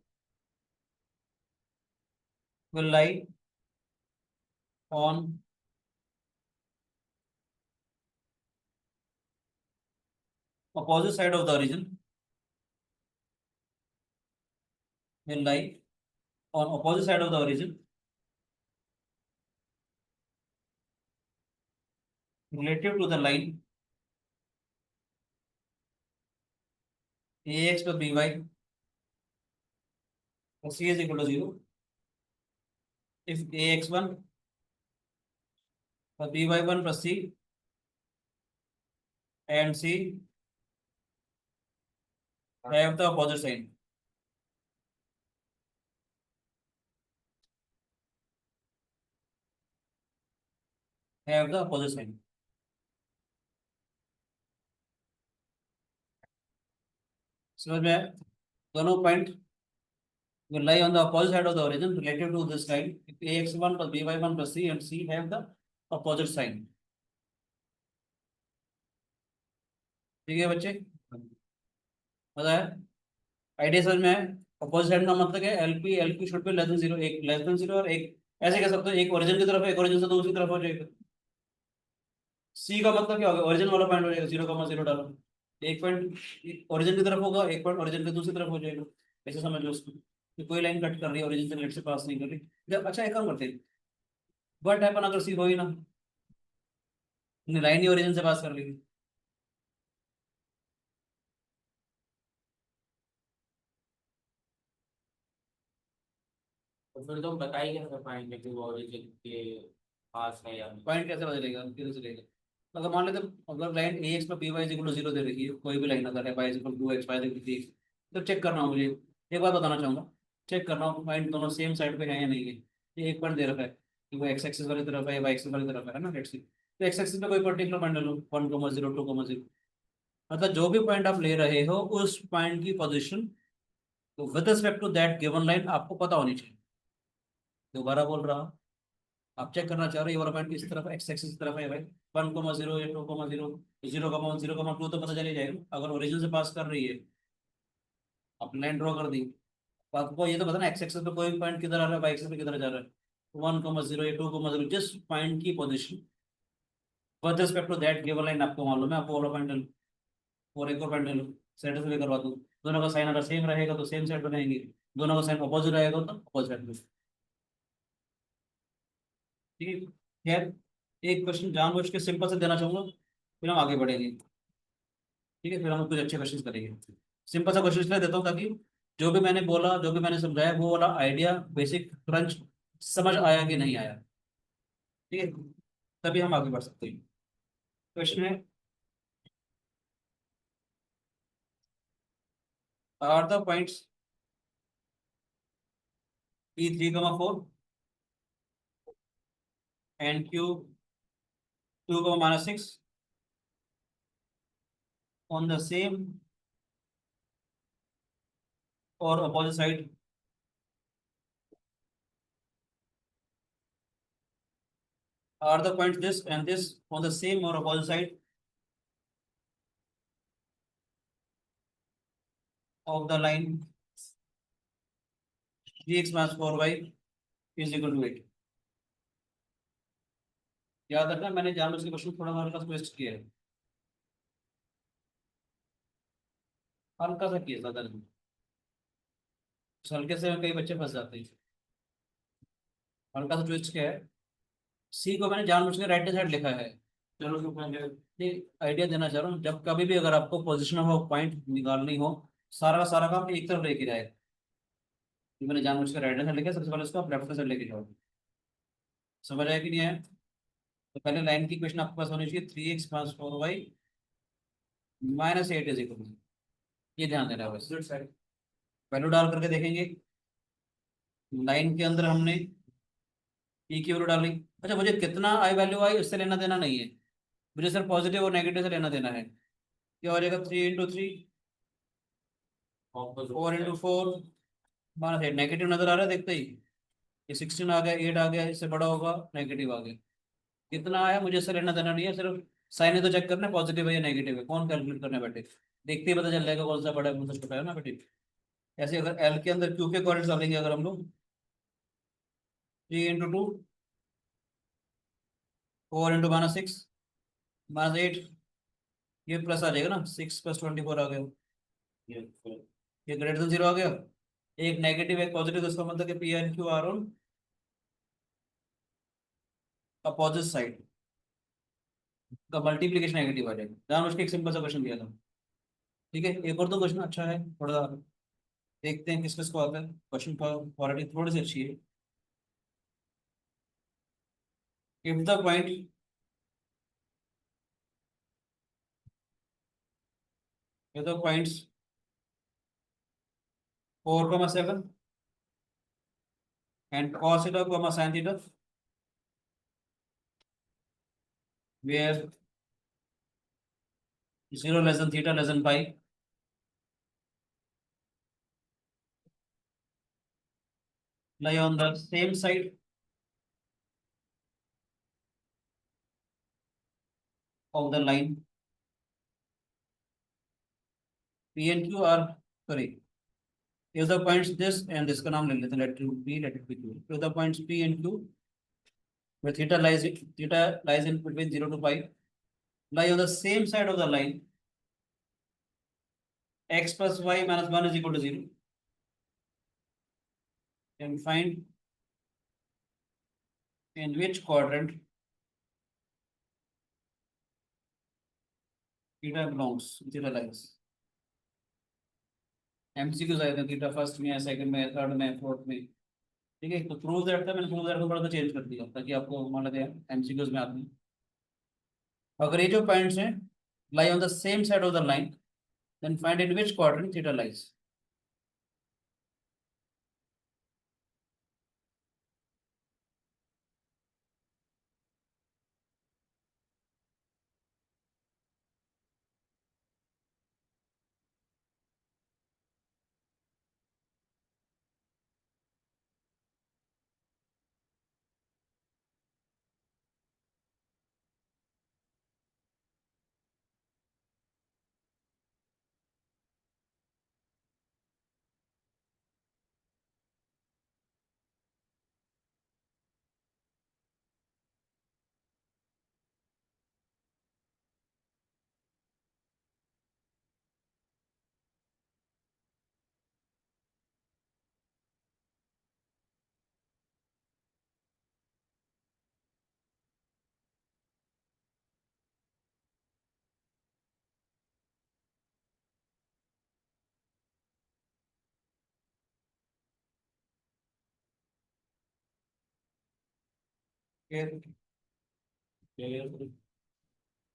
will lie on opposite side of the origin, will lie on opposite side of the origin relative to the line ax plus by plus c is equal to 0 if ax1 plus by1 plus c and c have the opposite sign। have the opposite sign। समझ में आया? दोनों point will lie on the opposite side of the origin relative to this line if ax1 plus by1 plus c and c have the opposite sign। ठीक है बच्चे, मजा है, idea समझ में है? अपोजिट साइड का मतलब है L P should be less than zero, एक लेस देन जीरो और एक ऐसे कह सकते हो, एक ओरिजिन की तरफ है एक ओरिजिन से दूसरी तरफ हो जाएगा। सी का मतलब क्या होगा, ओरिजिन वाला पॉइंट हो जाएगा, 0,0 डालो, एक पॉइंट ओरिजिन की तरफ होगा एक पॉइंट ओरिजिन की दूसरी तरफ हो जाएगा। ऐसे समझ लो उसको कि कोई लाइन कट कर रही है ओरिजिन से लेट से पास नहीं कर रही। जब अच्छा एक काम करते हैं, बट हैपन अगर सी हो ही ना, लाइन ही ओरिजिन से पास कर ली। तो फिर तुम बता ही कैसे पाएंगे कि वो ओरिजिन के पास है या नहीं। पॉइंट कैसे बदलेगा, किधर से लेगा? अगर मान लेते अगर लाइन ए एक्स पर बी वाई इक्वल टू 0 दे रही है, कोई भी लाइन अगर है Y equal to X Y equal to X, तो चेक करना हो मुझे, एक बात बताना चाहूंगा, चेक करना हो पॉइंट दोनों सेम साइड पे है या नहीं है। ये एक पॉइंट दे रखा है कि वो एक्स एक्सिस वाली तरफ है वाई एक्सिस वाली तरफ है ना, लेट्स सी। तो एक्स एक्सिस पे कोई पर्टिकुलर पॉइंट ले लो 1,0 2,0, मतलब जो भी पॉइंट आप ले रहे हो उस पॉइंट की position with respect to that given line आपको पता होनी चाहिए। दोबारा बोल रहा हूँ, आप चेक करना चाह रहे हो ये वाला पॉइंट किस तरफ एक्स एक्सिस की तरफ है भाई, 1,0 या 2,0, 0,0,2 तो पता चल ही जाएगा अगर ओरिजिन से पास कर रही है। आप लाइन ड्रॉ कर दी, तो आपको ये तो पता ना एक्स एक्सिस पे कोई भी पॉइंट किधर आ रहा है वाई एक्सिस पे किधर जा रहा है। 1,0 या 2,0 जिस पॉइंट की position with respect to that given line आपको मालूम है, आपको वाला पॉइंट ले लो और एक और पॉइंट ले लो, सेटिस्फाई करवा दो। दोनों का साइन अगर सेम रहेगा तो सेम साइड बनाएंगे, दोनों का साइन अपोजिट रहेगा तो अपोजिट साइड। ठीक है, खैर एक क्वेश्चन जानबूझ के सिंपल से देना चाहूंगा, फिर हम आगे बढ़ेंगे। ठीक है, फिर हम कुछ अच्छे क्वेश्चन करेंगे। सिंपल सा क्वेश्चन इसलिए देता हूँ ताकि जो भी मैंने बोला जो भी मैंने समझाया वो वाला आइडिया बेसिक क्रंच समझ आया कि नहीं आया। ठीक है, तभी हम आगे बढ़ सकते हैं। क्वेश्चन है, are the points P3,4 and Q2,-6 on the same or opposite side are the points this and this on the same or opposite side of the line gx minus 4y is equal to 8। याद रखना मैंने जानबूझ के question थोड़ा हल्का सा twist किया है, हल्का सा किया, ज्यादा नहीं। उस हल्के से कई बच्चे फंस जाते हैं, हल्का सा ट्विस्ट किया है। सी को मैंने जानबूझ के राइट साइड लिखा है। चलो तो मैं ये आइडिया देना चाह रहा हूँ, जब कभी भी अगर आपको पोजिशन ऑफ पॉइंट निकालनी हो सारा का सारा काम एक तरफ लेके जाए। ये मैंने जानबूझ के राइट साइड लिखा है, सबसे पहले उसको आप लेफ्ट साइड लेके जाओ। समझ आया कि नहीं आया? तो पहले लाइन की इक्वेशन आपके पास होनी चाहिए 3x plus 4y minus 8 is equal, ये ध्यान देना है बस। Good side. वैल्यू डाल करके देखेंगे, लाइन के अंदर हमने ई की वैल्यू डाली। अच्छा, मुझे कितना आई वैल्यू आई उससे लेना देना नहीं है, मुझे सिर्फ पॉजिटिव और नेगेटिव से लेना देना है। क्या हो जाएगा, 3 × 3, 4 × 4 -8, नेगेटिव नजर आ रहा है देखते ही। ये 16 आ गया, 8 आ गया, इससे बड़ा होगा नेगेटिव आ गया। कितना आया मुझे इससे लेना देना नहीं है, सिर्फ साइन है तो चेक करना पॉजिटिव है या नेगेटिव है, कौन कैलकुलेट करना है बेटे। देखते ही पता चल जाएगा कौन सा बड़ा है कौन सा छोटा है ना बेटे। ऐसे अगर एल के अंदर क्यू के कोऑर्डिनेट्स डालेंगे अगर हम लोग, 3 × 2, 4 × -6, -8, ये प्लस आ जाएगा ना, 6 + 24 आ गया, ये ग्रेटर देन 0 आ गया। एक नेगेटिव एक पॉजिटिव, तो इसका मतलब कि P and Q are on opposite side का मल्टीप्लीकेशन नेगेटिव आ जाएगा। जान उसके एक सिंपल सा क्वेश्चन दिया था। ठीक है, एक और तो क्वेश्चन अच्छा है थोड़ा, देखते हैं किस किस को आता है। क्वेश्चन क्वालिटी थोड़ी सी अच्छी है। If the point if the points 4, 7 and cos theta, sin theta, where 0 less than theta less than pi, lie on the same side of the line P and Q are, sorry, if the points this and this का नाम ले लेते हैं, let it be, let it be Q. If the points P and Q where theta lies in between 0 to pi, lie on the same side of the line x plus y minus 1 is equal to 0, and find in which quadrant theta belongs, theta lies. MCQs आए थे, theta first में, second में, third में, fourth में। ठीक है, तो prove that था, मैंने प्रूव दैट को थोड़ा सा चेंज कर दिया ताकि आपको मान लगे एमसीक्यूज में आते हैं। अगर ये जो पॉइंट्स हैं lie on the same side of the line, then find in which quadrant theta lies.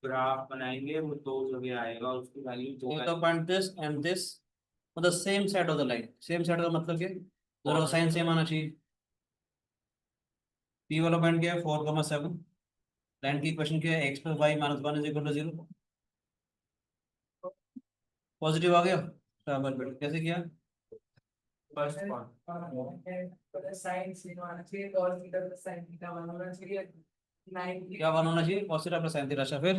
Graph बनाएंगे वो दो जगह आएगा, उसकी वैल्यू दो the point this and this on the same side of the line, same side का मतलब क्या, दोनों का साइन सेम आना चाहिए। पी वाला पॉइंट क्या है, 4, 7, लाइन की इक्वेशन क्या है, x plus y minus 1 is equal to 0। Positive आ गया, बराबर बेटा कैसे किया, फर्स्ट पॉइंट साइन थीटा आना चाहिए, cos theta plus sine theta 1 होना चाहिए, 90 क्या वन होना चाहिए, cos theta plus sin theta. अच्छा फिर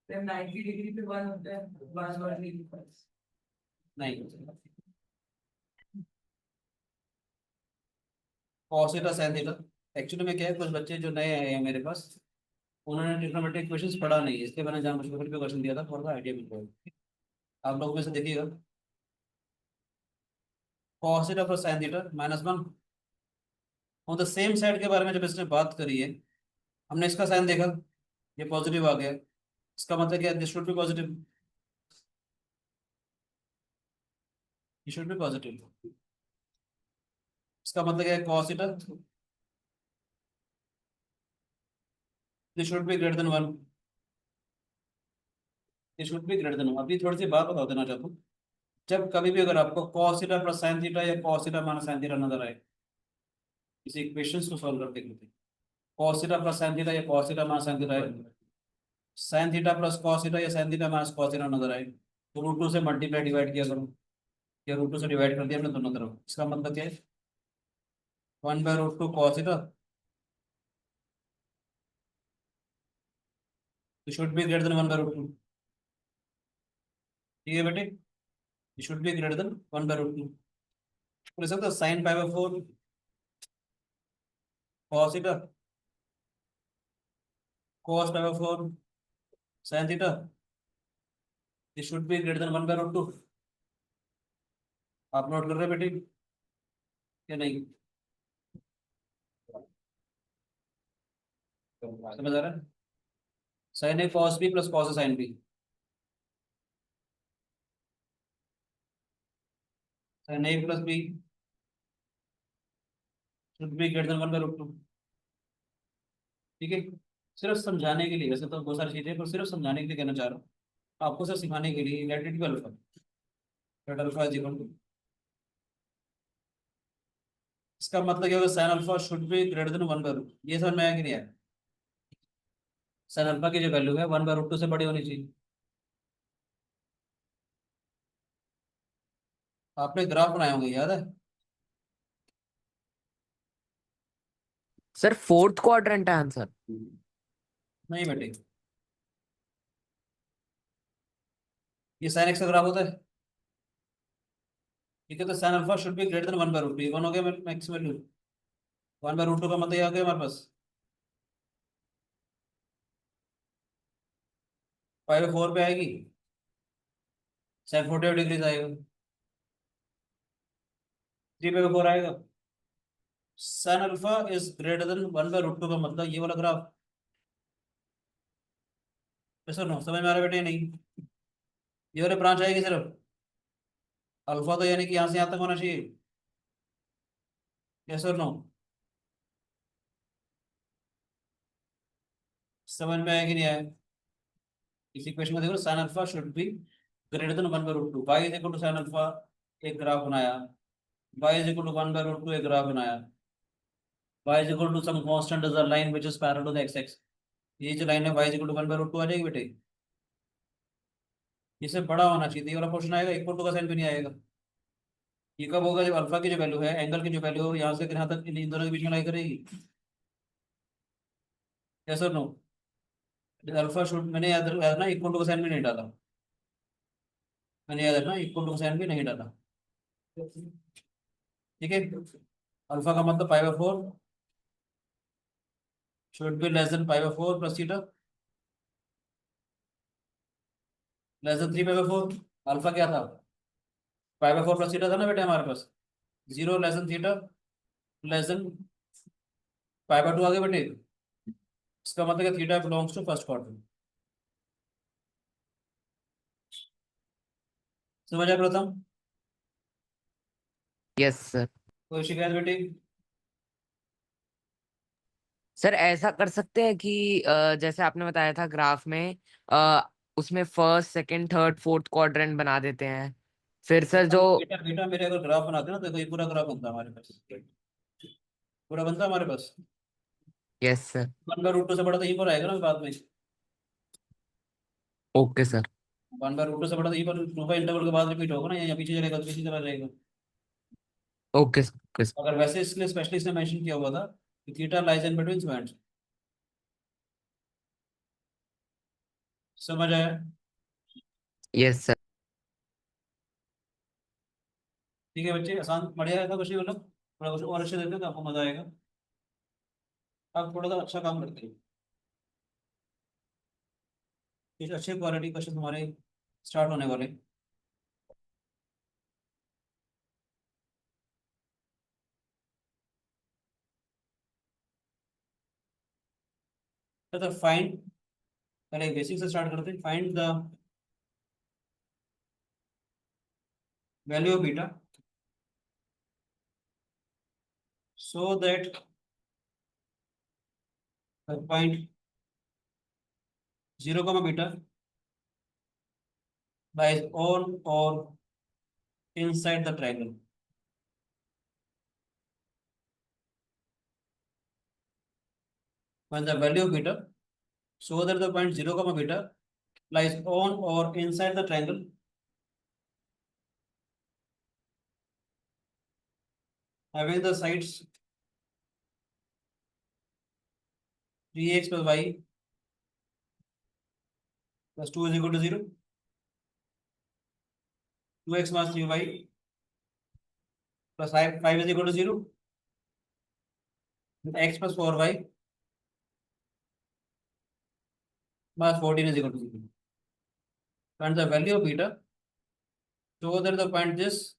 then 90 डिग्री पे 1 होता है, 1 डिग्री पर। नहीं, cos theta sin theta actually में क्या है, कुछ बच्चे जो नए आए हैं मेरे पास, उन्होंने ट्रिग्नोमेट्रिक क्वेश्चंस पढ़ा नहीं है, इसलिए मैंने जानबूझ के फिर क्वेश्चन दिया था, थोड़ा सा आइडिया मिल जाएगा। आप लोग में से देखिएगा, cos theta plus sin theta -1 on the same side के बारे में जब इसने बात करी है, हमने इसका साइन देखा, ये पॉजिटिव आ गया, इसका मतलब क्या है, दिस शुड बी पॉजिटिव, ये शुड बी पॉजिटिव। इसका मतलब क्या है, cos theta this should be greater than 1, this should be greater than 1। अभी थोड़ी सी बात बता देना चाहता हूँ, जब कभी भी अगर आपको cos theta plus sin theta या cos theta minus sin theta नजर आए, इस इक्वेशंस को सॉल्व करते करते, cos theta plus sin theta या cos theta minus sin theta है, sin theta plus cos theta या sin theta minus cos theta नजर आए, तो रूट टू से मल्टीप्लाई डिवाइड किया करो, या रूट टू से डिवाइड कर दिया हमने दोनों तरफ। इसका मतलब क्या है, 1/√2 cos theta should be greater than 1/√2। ठीक है बेटे, शुड बी ग्रेटर देन 1/√2। बोल सकते हो साइन पाई/4 cos थीटा cos पाई/4 sin theta, this should be greater than 1/√2। आप नोट कर रहे हैं बेटे या नहीं, समझ आ रहा है? Sine A cos B plus cos A sin B, sine A plus B should be greater than 1/√2। ठीक है, सिर्फ समझाने के लिए, वैसे तो बहुत सारी चीजें पर सिर्फ समझाने के लिए कहना चाह रहा हूँ आपको, सिर्फ सिखाने के लिए, let it be alpha, let alpha is equal to, इसका मतलब क्या होगा, sine alpha should be greater than 1/√2। ये समझ में आया कि नहीं आया? साइन अल्फा की जो वैल्यू है 1/√2 से बड़ी होनी चाहिए। आपने ग्राफ बनाए होंगे, याद है? सर फोर्थ क्वाड्रेंट है आंसर। नहीं बेटे, ये साइन एक्स का ग्राफ होता है। ठीक है, तो sign alpha should be greater than 1/√2, ये कौन हो गया मैक्स वैल्यू, 1/√2 का मतलब ये आ गया हमारे पास, पाई/4 पे आएगी, साइन 45 डिग्रीज आएगा, 3/4 आएगा। Sine alpha is greater than 1/√2 का मतलब ये वाला ग्राफ, सर नो समझ में आ रहा है बेटे? नहीं, ये वाले ब्रांच आएगी सिर्फ, अल्फा तो यानी कि यहाँ से यहाँ तक होना चाहिए, यस और नो, समझ में आया कि नहीं आया? इस इक्वेशन में देखो, sine alpha should be greater than 1/√2, Y is equal to sine alpha, एक ग्राफ बनाया, वाई इज इक्वल टू 1/√2 एक ग्राफ बनाया, Y is equal to some constant is a line which is parallel to the X axis, ये जो line है Y is equal to 1/√2 आ जाएगी बेटे। इससे बड़ा होना चाहिए, तो ये वाला क्वेश्चन आएगा, इक्वल टू का साइन भी नहीं आएगा। ये कब होगा, जब अल्फा की जो वैल्यू है, एंगल की जो वैल्यू हो, यहाँ से यहाँ तक इन दोनों के बीच में लाई करेगी, यस और नो? अल्फा शुड, मैंने याद याद ना, इक्वल टू का साइन भी नहीं डाला, मैंने याद रखना इक्वल टू का साइन भी नहीं डाला। ठीक है, अल्फा का मतलब पाई/4 शुड बी लेस देन पाई/4 प्लस थीटा लेस देन 3 पाई/4। अल्फा क्या था, पाई/4 प्लस थीटा था ना बेटे हमारे पास, 0 less than theta less than पाई/2 आगे बेटे, इसका मतलब क्या, theta belongs to first quadrant. समझ आया प्रथम? Yes sir. कोई शिकायत बेटे? सर ऐसा कर सकते हैं कि जैसे आपने बताया था ग्राफ में, अ, उसमें first second third fourth quadrant बना देते हैं, फिर सर जो। बेटा बेटा मेरे अगर ग्राफ बनाते ना, तो ये पूरा ग्राफ बनता हमारे पास, पूरा बनता हमारे पास। Yes sir. 1/√2 से बड़ा तो यहीं पर आएगा ना बाद में, ओके सर। 1/√2 से बड़ा तो यहीं पर 2 इंटरवल के बाद रिपीट होगा ना, या पीछे चलेगा तो पीछे चला जाएगा। Okay sir. Okay sir. अगर वैसे इसलिए स्पेशलिस्ट ने मेंशन किया हुआ था कि theta lies in between points. समझ आया? Yes sir. ठीक है बच्चे, आसान बढ़िया है, था कुछ नहीं, मतलब थोड़ा कुछ और अच्छे देते तो आपको मजा आएगा। आप थोड़ा सा अच्छा काम करते हैं, कुछ अच्छे क्वालिटी क्वेश्चन हमारे स्टार्ट होने वाले हैं। तो फाइंड, पहले बेसिक से स्टार्ट करते हैं, find the value of beta so that point 0, beta lies on or inside the triangle. When the value of beta, so that the point 0 comma beta lies on or inside the triangle having the sides 3x plus y plus 2 is equal to 0, 2x minus 3y plus 5 is equal to 0, x plus 4y minus 14 is equal to 0. Find the value of beta, so that the point this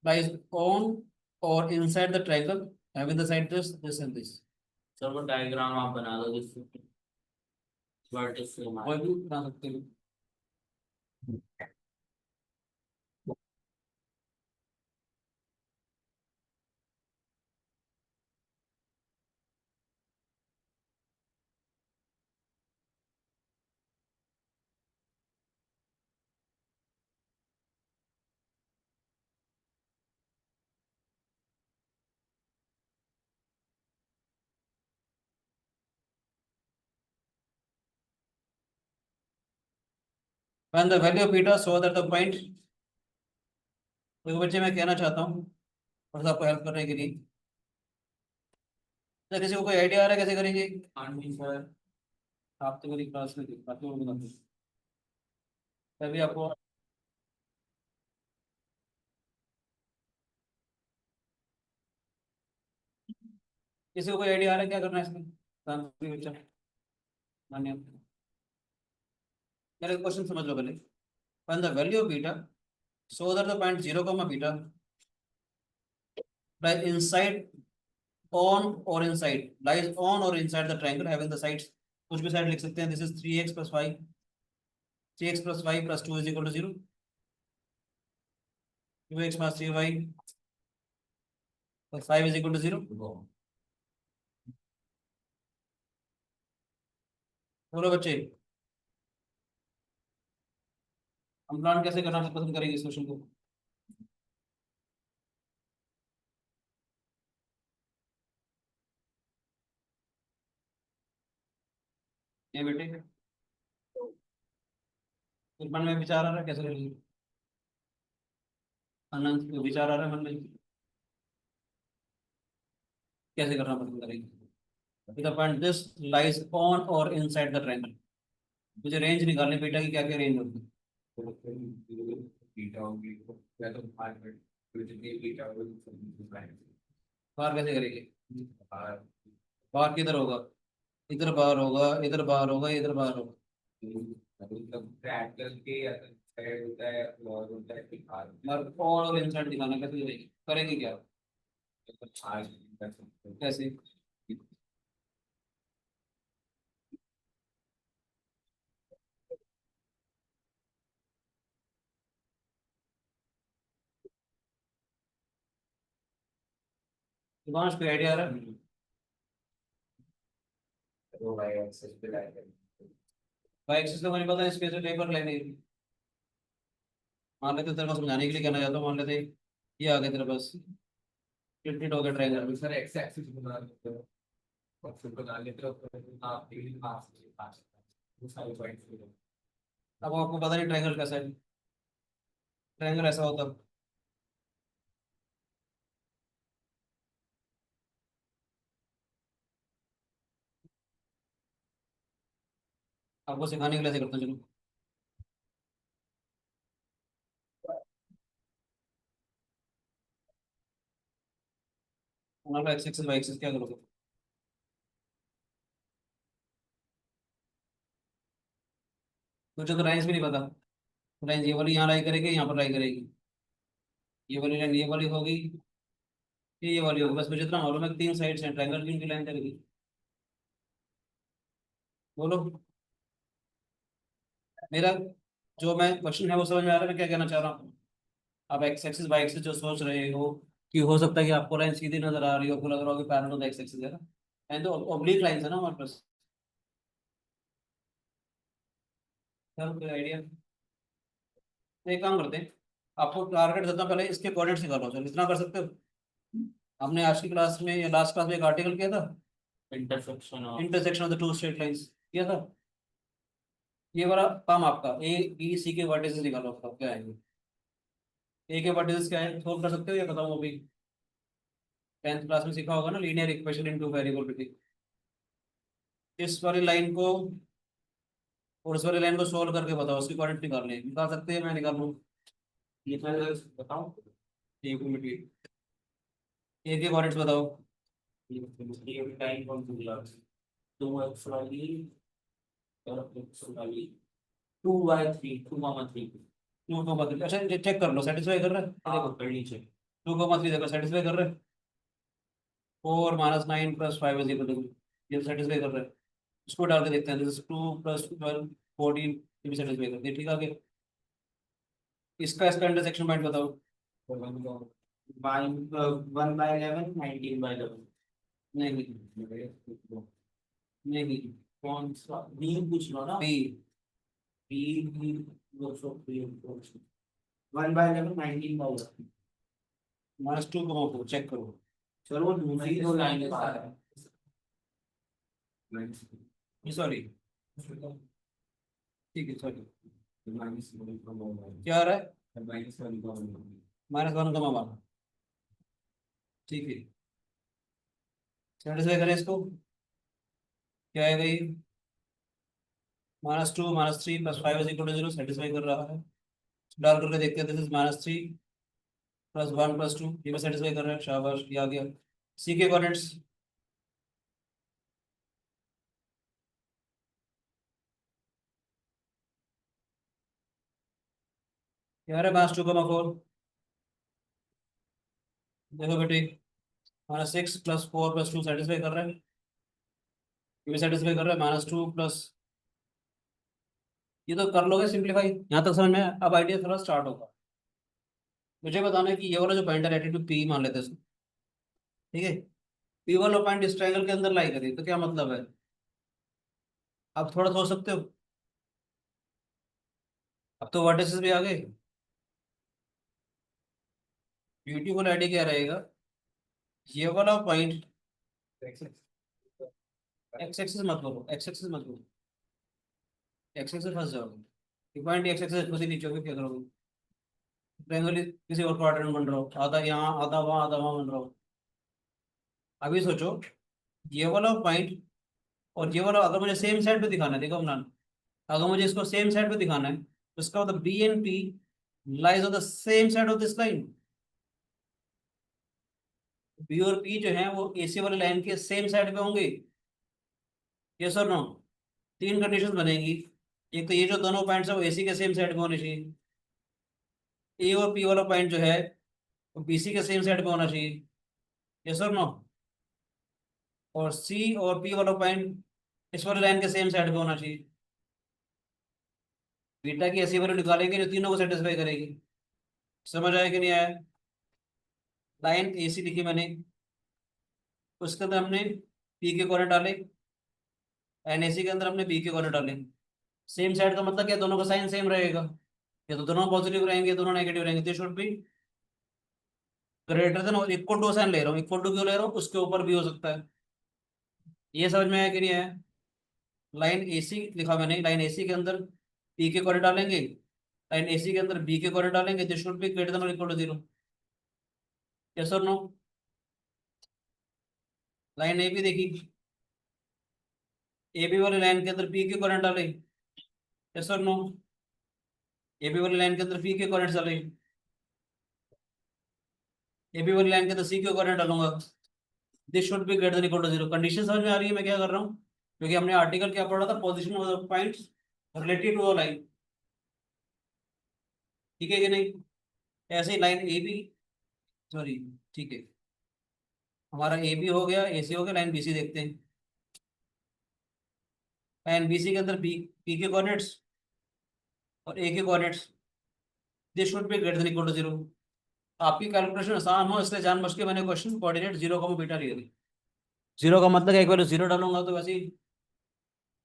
lies on or inside the triangle having the side this and this. Sir वो diagram आप बना दो जिससे vertex से कोई भी बना सकते हो. Find the value of beta, so that the point. देखो बच्चे, मैं कहना चाहता हूँ और आपको हेल्प करने के लिए, तो किसी को कोई आइडिया आ रहा है कैसे करेंगे? हाँ जी सर। आप तो मेरी क्लास में थे, बाकी लोग बताते हैं. तभी आपको किसी को कोई आइडिया आ रहा है क्या करना है इसमें? शांति बच्चा, मानिए मेरे क्वेश्चन समझ लो पहले. Find the value of beta, so that the point 0 comma beta lies inside on or inside lies on or inside the triangle having the sides, कुछ भी साइड लिख सकते हैं. This is 3x plus y, 3x plus y plus 2 is equal to 0, 2x plus 3y plus 5 is equal to 0. बोलो बच्चे, हम plan कैसे करना पसंद करेंगे इस क्वेश्चन को? ये बेटे फिर मन में विचार आ रहा है कैसे करेंगे? अनंत विचार आ रहा है मन में, कैसे करना पसंद करेंगे? The point this lies on or inside the triangle. मुझे रेंज निकालनी बेटा की, क्या क्या रेंज होगी? बाहर कैसे करेंगे? बाहर किधर होगा? इधर बाहर होगा, इधर बाहर होगा, इधर बाहर होगा. और इंसर्ट दिखाना कैसे करेंगे क्या? कैसे? दिमाग पे आइडिया आ रहा है? भाई एक्सेस तो मुझे पता है, स्पेस टेबल लेने. मान लेते तेरे को समझाने के लिए कहना चाहता हूँ, मान लेते ये आ गया तेरे पास, टिल्टेड हो गया ट्रायंगल. सर एक्स एक्सिस बना देते हो और फिर बना लेते हो तो आप एक पास वो सारे पॉइंट्स. अब आपको पता नहीं ट्रायंगल कैसा है. ट्रायंगल ऐसा होता है. आपको सिखाने के लिए ऐसे करता हूँ. चलो मान लो एक्स एक्सिस वाई एक्सिस क्या करोगे? मुझे तो लाइन्स भी नहीं पता. लाइन ये वाली यहाँ लाई करेगी, यहाँ पर लाई करेगी. ये वाली लाइन ये वाली होगी, ये वाली होगी. बस मुझे इतना मालूम है कि 3 साइड्स हैं, ट्रायंगल की उनकी लाइन करेगी. बोलो, मेरा जो मैं क्वेश्चन है वो समझ में आ रहा है मैं क्या कहना चाह रहा हूँ? आप एक्स एक्सिस वाई एक्सिस जो सोच रहे हो कि हो सकता है कि आपको लाइन सीधी नजर आ रही हो, आपको लग रहा हो कि पैरेलल एक्स एक्सिस है ना, एंड तो ऑब्लिक लाइंस है ना हमारे पास. सर कोई आइडिया? एक काम करते हैं, आपको टारगेट देता हूं, पहले इसके कोऑर्डिनेट्स निकालो। चलो इतना कर सकते हो। हमने आज की क्लास में या लास्ट क्लास में एक आर्टिकल किया था, intersection of the two straight lines किया था। ये वाला काम आपका, ए बी सी के वर्टिसेस निकालो, आपका क्या आएंगे। ए के वर्टिसेस क्या है, सोल्व कर सकते हो या बताऊं अभी। 10th क्लास में सीखा होगा ना, लीनियर इक्वेशन इनटू वेरिएबल। इस वाली लाइन को और इस वाली लाइन को सोल्व करके बताओ, उसकी कोऑर्डिनेट निकालने हैं। निकाल सकते हैं, मैं निकाल लूँ। ये पहले बताओ। एक मिनट, ए के कोऑर्डिनेट्स बताओ। ये टाइम कौन सी दिया? 2x वाली और x वाली 2y3 2,3। 2,3, अच्छा चेक कर लो, सेटिस्फाई कर रहा है। ये देखो कर लीजिए। 2,3 देखो सेटिस्फाई कर रहा है। 4 - 9 + 5 = 0, ये सेटिस्फाई कर रहा है। इसको डाल के देखते हैं, 2 + 12 14, ये भी सेटिस्फाई करती है। ठीक है, आगे इसका इंटरसेक्शन पॉइंट बताओ। 1/11 19/11। नहीं नहीं, कौन सा बी पूछ लो ना। बी। B B 1/11 19/11। -2,4 चेक करो। चलो दूसरी दो लाइन के साथ है। सॉरी, ठीक है सॉरी, क्या आ रहा है, -1,1। ठीक है, सेटिस्फाई करें इसको। क्या है भाई, -2 -3 + 5 = 0, सेटिस्फाई कर रहा है। डाल करके देखते हैं, दिस इज -3 + 1 + 2, ये भी सेटिस्फाई कर रहा है। शाबाश, ये आ गया। सी के कोऑर्डिनेट्स क्या है, -2,4। देखो बेटे, -6 + 4 + 2 सेटिस्फाई कर रहा है, ये भी सेटिस्फाई कर रहा है। -2 प्लस, ये तो कर लोगे सिंप्लीफाई, यहाँ तक समझ में। अब आइडिया थोड़ा स्टार्ट होगा। मुझे बताना है कि ये वाला जो पॉइंट है, एटीट्यूड पी मान लेते हैं इसको। ठीक है, पी वाला पॉइंट इस ट्रायंगल के अंदर लाई करिए, तो क्या मतलब है। आप थोड़ा सोच सकते हो। अब तो वर्टिसेस भी आ गए। ब्यूटीफुल आइडिया क्या रहेगा, ये वाला पॉइंट, एक्स एक्सिस मत करो, एक्स एक्सिस मत करो, एक्स एक्सिस फंस जाओगे। ये पॉइंट एक्स एक्सिस खुद ही नीचे होगे, क्या करोगे। ट्रायंगल किसी और क्वाड्रेंट बन रहा हो, आधा यहाँ आधा वहाँ आधा वहाँ बन रहा हो। अभी सोचो, ये वाला पॉइंट और ये वाला अगर मुझे सेम साइड पे दिखाना है, देखो अमरान, अगर मुझे इसको सेम साइड पे दिखाना है, तो इसका मतलब B and P lies on the same side of this line. B और पी जो है वो एसी वाली लाइन के सेम साइड पे होंगे। यस और नो। तीन कंडीशंस बनेगी। एक तो ये जो दोनों पॉइंट्स है वो एसी के सेम साइड पे होने चाहिए। ए और पी वाला पॉइंट जो है वो बीसी के सेम साइड पे होना चाहिए। यस और नो। और सी और पी वाला पॉइंट इस वाली लाइन के सेम साइड पे होना चाहिए। बीटा की ऐसी वैल्यू निकालेंगे जो तीनों को सेटिस्फाई करेगी। समझ आया कि नहीं आया। लाइन एसी लिखी मैंने, उसके अंदर हमने पी के कोऑर्डिनेट डाले, एंड एसी के अंदर हमने बी के कोऑर्डिनेट डाले। सेम साइड का मतलब क्या, दोनों का साइन सेम रहेगा। या तो दोनों पॉजिटिव रहेंगे, दोनों नेगेटिव रहेंगे। They should be greater then और इक्वल टू साइन ले रहा हूँ। इक्वल टू क्यों ले रहा हूँ, उसके ऊपर भी हो सकता है। ये समझ में आया कि नहीं आया। लाइन एसी लिखा मैंने, लाइन एसी के अंदर पी के कोऑर्डिनेट डालेंगे, लाइन एसी के अंदर बी के कोऑर्डिनेट डालेंगे। They should be greater then और इक्वल टू 0। यस और नो। लाइन ए भी देखी, ए बी वाली लाइन के अंदर पी के कोऑर्डिनेट डाले। यस और नो। ए बी वाली लाइन के अंदर पी के कोऑर्डिनेट डाले, ए बी वाली लाइन के अंदर सी के कोऑर्डिनेट डालूंगा। This should be greater than equal to 0। Condition समझ में आ रही है मैं क्या कर रहा हूँ, क्योंकि हमने आर्टिकल क्या पढ़ा था, position of the points related to a line. ठीक है कि नहीं। ऐसे ही लाइन ए बी, सॉरी, ठीक है, हमारा ए बी हो गया, ए सी हो गया। लाइन बी सी देखते हैं। लाइन बी सी के अंदर बी पी के कोऑर्डिनेट्स और ए के कोऑर्डिनेट्स, this should be greater than equal to 0। आपकी कैलकुलेशन आसान हो इसलिए जानबूझ के मैंने क्वेश्चन कोऑर्डिनेट 0, बीटा लिया थी। 0 का मतलब एक बार 0 डालूंगा तो वैसे ही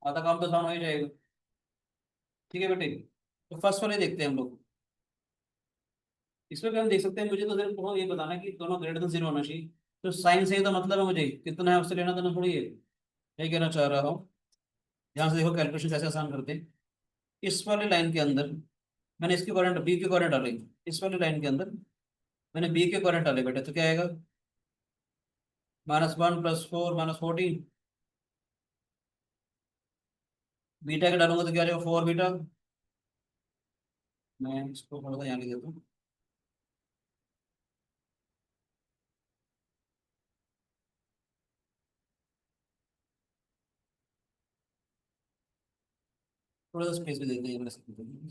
आधा काम तो आसान हो ही जाएगा। ठीक है बेटे, तो फर्स्ट वाले देखते हैं हम लोग। इसमें भी हम देख सकते हैं, मुझे तो सिर्फ ये बताना है कि दोनों ग्रेटर देन 0 होना चाहिए। तो साइन से ही तो मतलब है मुझे कितना है उससे लेना देना थोड़ी है, यही कहना चाह रहा हूँ। यहाँ से देखो कैलकुलेशन कैसे आसान करते हैं। इस वाली लाइन के अंदर मैंने इसके करंट बी के करंट डाले, इस वाली लाइन के अंदर मैंने बी के करंट डाले बेटे, तो क्या आएगा -1 + 4 -14। बीटा के डालूंगा तो क्या आ जाएगा 4 बीटा। मैं इसको थोड़ा सा यहाँ लिख देता हूँ। थोड़ा सा स्पेस भी देते हैं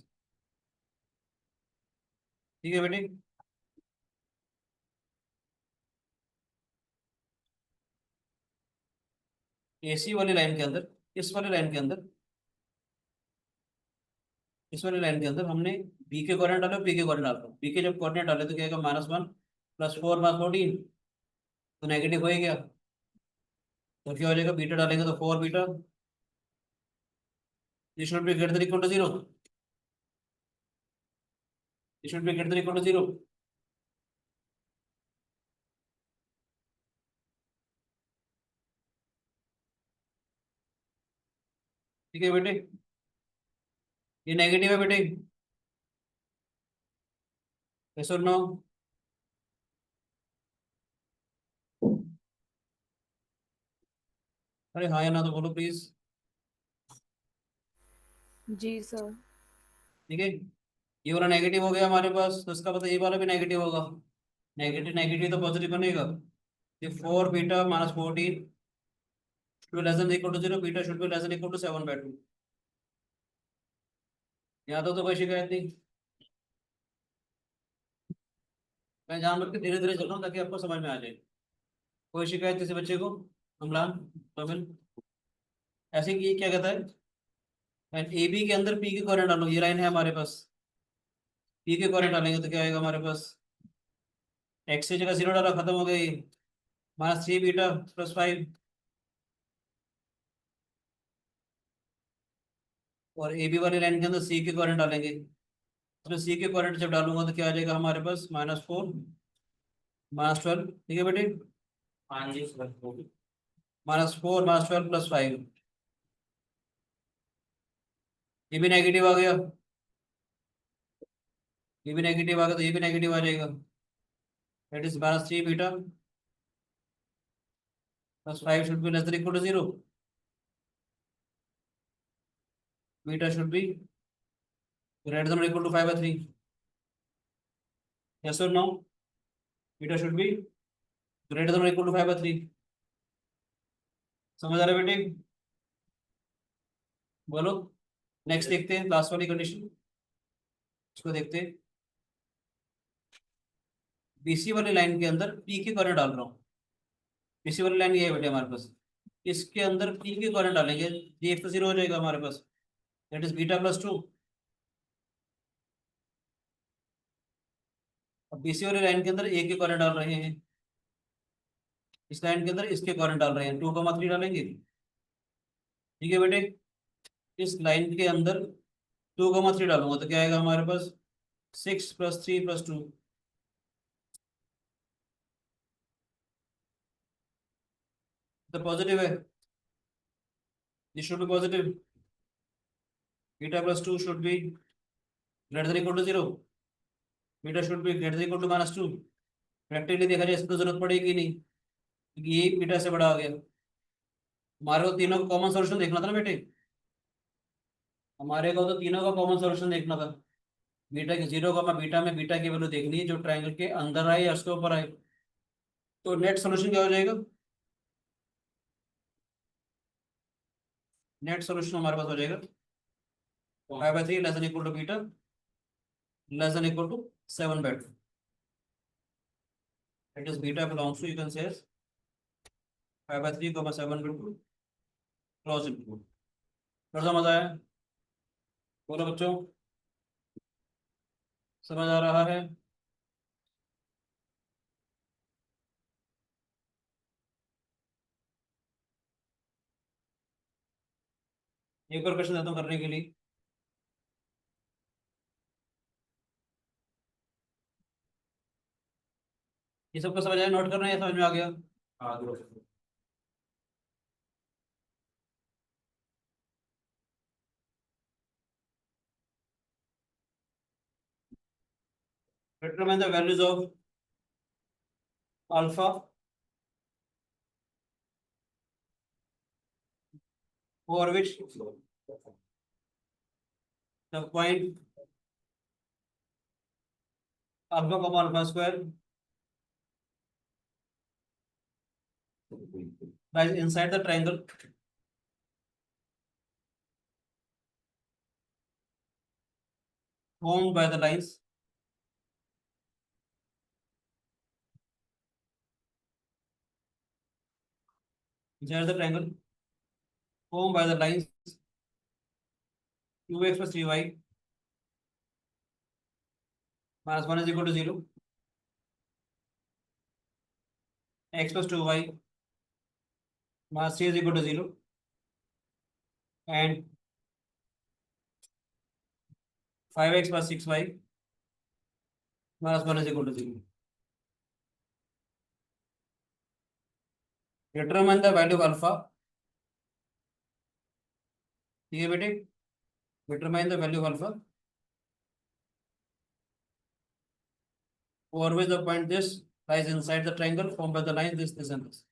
ठीक है बेटे। एसी वाली लाइन के अंदर, इस वाली लाइन के अंदर, इस वाली लाइन के अंदर हमने बी के कोऑर्डिनेट डाले, पी के कोऑर्डिनेट डाले। बी के जब कोऑर्डिनेट डाले तो क्या आएगा -1 + 4 -14, तो नेगेटिव हो ही गया। तो क्या हो जाएगा, बीटा डालेंगे तो 4 beta, this should be greater than equal to 0, this should be greater than equal to 0। ठीक है बेटे, ये नेगेटिव है बेटे, यस और नो। अरे हाँ या ना तो बोलो प्लीज। Ji sir. ठीक है, ये वाला नेगेटिव हो गया हमारे पास, तो इसका मतलब ये वाला भी नेगेटिव होगा। नेगेटिव नेगेटिव तो पॉजिटिव बनेगा। ये 4 beta -14 should be less than or equal to 0, beta should be less than or equal to 7/2। यहाँ तो कोई शिकायत नहीं। मैं जान के धीरे धीरे चल रहा हूँ ताकि आपको समझ में आ जाए। कोई शिकायत किसी बच्चे को? अमलान, कमिल, ऐसे कि ये क्या कहता है, ए बी के अंदर पी के करंट डालो, ये लाइन है हमारे पास। पी के करंट डालेंगे तो क्या आएगा हमारे पास, एक्स की जगह 0 डाला, खत्म हो गई, -3 बीटा +5। और ए बी वाली लाइन के अंदर सी के करंट डालेंगे, तो सी के करंट जब डालूंगा तो क्या आ जाएगा हमारे पास -4 -12। ठीक है बेटे, हाँ जी सर। -4 -12 +5, ये भी नेगेटिव आ गया, ये भी नेगेटिव आ गया, तो ये भी नेगेटिव आ जाएगा। That is -3 beta +5 should be less than equal to 0, beta should be greater than equal to 5/3। Yes और no, beta should be greater than equal to 5/3। समझ आ रहा है बेटे? बोलो। नेक्स्ट देखते हैं लास्ट वाली कंडीशन, इसको देखते हैं। बीसी वाली लाइन के अंदर पी के करंट डाल रहा हूँ, बीसी वाली लाइन ये है बेटे हमारे पास, इसके अंदर पी के करंट डालेंगे, ये एक तो 0 हो जाएगा हमारे पास, दैट इज बीटा +2। अब बीसी वाली लाइन के अंदर ए के करंट डाल रहे हैं, इस लाइन के अंदर इसके करंट डाल रहे हैं, 2,3 डालेंगे। ठीक है बेटे, इस लाइन के अंदर 2,3 डालूंगा तो क्या आएगा हमारे पास, 6 + 3 + 2, तो पॉजिटिव है, this should be positive, beta +2 should be greater than equal to 0, beta should be greater than equal to -2। Practically देखा जाए इसकी तो जरूरत पड़ेगी नहीं, क्योंकि ये बीटा से बड़ा आ गया। हमारे को तीनों का कॉमन सोल्यूशन देखना था ना बेटे, हमारे को तो तीनों का कॉमन सोल्यूशन देखना था। बीटा के 0 का बीटा में बीटा की वैल्यू देखनी है जो ट्रायंगल के अंदर आए या उसके ऊपर आए। तो नेट सोल्यूशन क्या हो जाएगा, नेट सोल्यूशन हमारे पास हो जाएगा 5/3 less than equal to beta less than equal to 7/2। It is beta belongs to, you can say 5/3, 7/2, close equal. थोड़ा मजा आया? बोलो बच्चों, समझ आ रहा है? एक और क्वेश्चन देता हूँ करने के लिए। ये सबको समझ आया, नोट करना है, समझ में आ गया? हाँ दो Determine the values of alpha for which the point alpha comma alpha square lies inside the triangle formed by the lines inside the triangle formed by the lines 2x plus 3y minus 1 is equal to 0, x plus 2y minus 3 is equal to 0, and 5x plus 6y minus 1 is equal to 0. Determine the value of alpha. ठीक है बेटे, determine the value of alpha for which the point this lies inside the triangle formed by the lines this and this.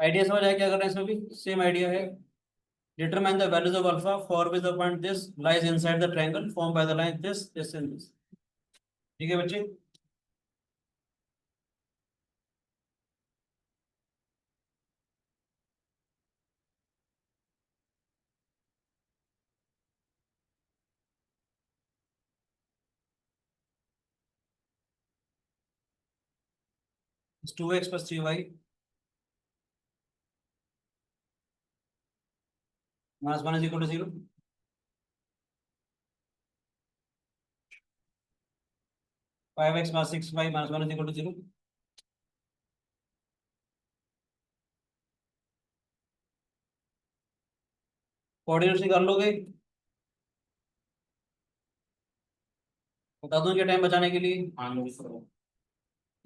Idea समझ आया क्या करना है? इसमें भी सेम आइडिया है. Determine the values of alpha for which the point this lies inside the triangle formed by the line this and this. ठीक है बच्चे? 2x plus 3y minus 1 is equal to 0. Five x plus 6y minus 1 is equal to 0. Coordinates निकाल लोगे? बता दूं क्या time बचाने के लिए?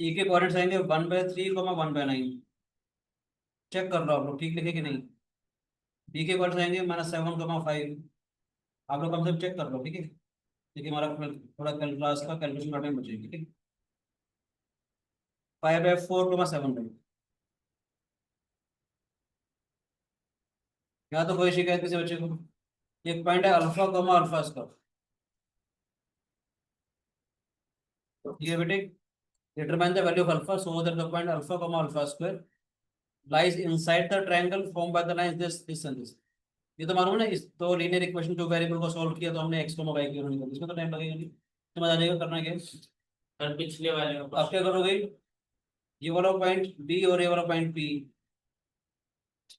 ई के कोऑर्डिनेट्स आएंगे 1/3 1/9. चेक कर लो आप लोग ठीक लिखे कि नहीं. बी के कोऑर्डिनेट्स आएंगे -7 5. आप लोग कम से कम चेक कर लो, ठीक है? देखिए हमारा थोड़ा कल क्लास का कैलकुलेशन का टाइम बचेगा, ठीक है? 5/4 7. यहाँ तो कोई शिकायत किसी बच्चे को? एक पॉइंट है अल्फा कमा अल्फा स्क्वायर. ये बेटे, determine the value of alpha so that the point alpha comma alpha square lies inside the triangle form by the lines this and this. ये तो मालूम है ना, इस तो लीनियर इक्वेशन टू वेरिएबल को सॉल्व किया तो हमने x को y की यूनिट कर, इसमें तो टाइम लगेगा नहीं. समझ आ जाएगा करना क्या है? सर पिछले वाले में आप क्या करोगे? ये वाला पॉइंट बी और ये वाला पॉइंट पी,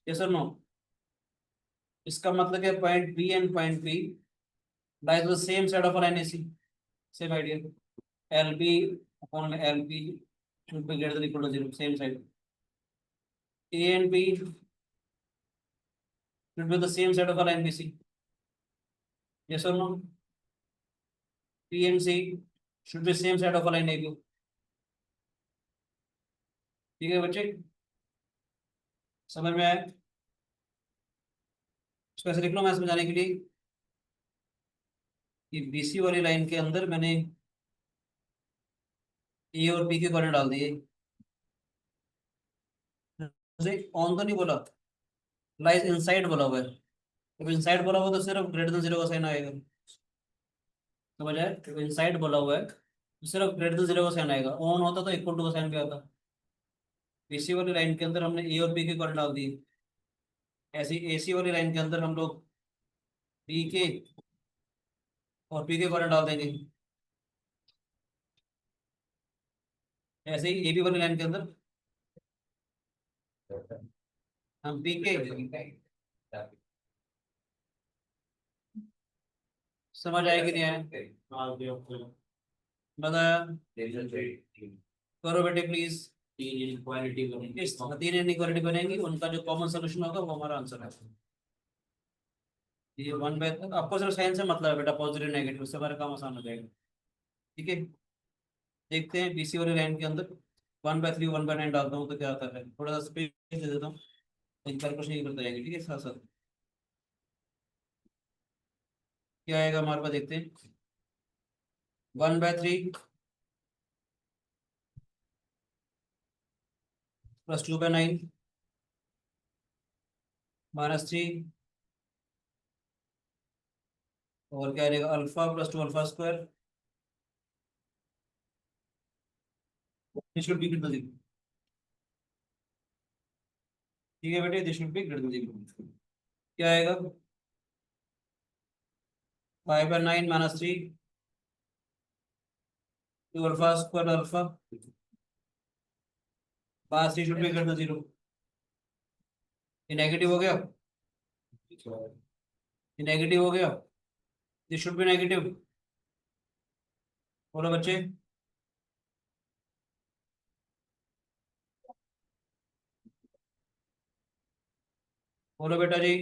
यस और नो? इसका मतलब है point B and point P lies the same side of line AC. Same idea, L B upon L P should be greater than equal to 0, same side. A and B should be the same side of a line BC. Yes or no? P and C should be same side of a line AB. ठीक है बच्चे, समझ में आया? इसको ऐसे लिख लो मैं समझाने के लिए कि BC वाली लाइन के अंदर मैंने ए और बी के कोऑर्डिनेट डाल दिए. ऑन तो नहीं बोला, लाइज इनसाइड बोला हुआ है. जब इनसाइड बोला हुआ तो सिर्फ ग्रेटर देन 0 का साइन आएगा. समझ आए? तो इनसाइड बोला हुआ है तो सिर्फ ग्रेटर देन जीरो का साइन आएगा, ऑन होता तो इक्वल टू का साइन भी आता। एसी वाली लाइन के अंदर हमने ए और बी के करंट डाल दिए, ऐसी एसी वाली लाइन के अंदर हम लोग बी के और पी के करंट डाल देंगे, ऐसे ही ए बी वाली लाइन के अंदर हम पी के, समझ आए कि नहीं आए? बताया? करो बेटे प्लीज। इस तीन इनइक्वालिटी बनेंगी, उनका जो कॉमन सोल्यूशन होगा वो हमारा आंसर है। ये वन बाय, आपको सिर्फ साइन से मतलब है बेटा, पॉजिटिव नेगेटिव से हमारा काम आसान हो जाएगा। ठीक है, देखते हैं बीसी वाली लाइन के अंदर 1/3 1/9 डालता हूँ तो क्या आता है, थोड़ा सा स्पेस दे देता हूँ, कैलकुलेशन ये करते जाएंगे। ठीक है, साथ साथ क्या आएगा हमारे पास, देखते हैं। 1/3 प्लस 2/9 -3, और क्या रहेगा, alpha plus 2 alpha square. This should be greater than 0। ठीक है बेटे, this should be greater than 0। क्या आएगा, 5/9 -3 2 alpha square alpha, pass three should be greater than 0। ये नेगेटिव हो गया, ये नेगेटिव हो गया, दिस शुड बी नेगेटिव। बोलो बच्चे, बोलो बेटा जी।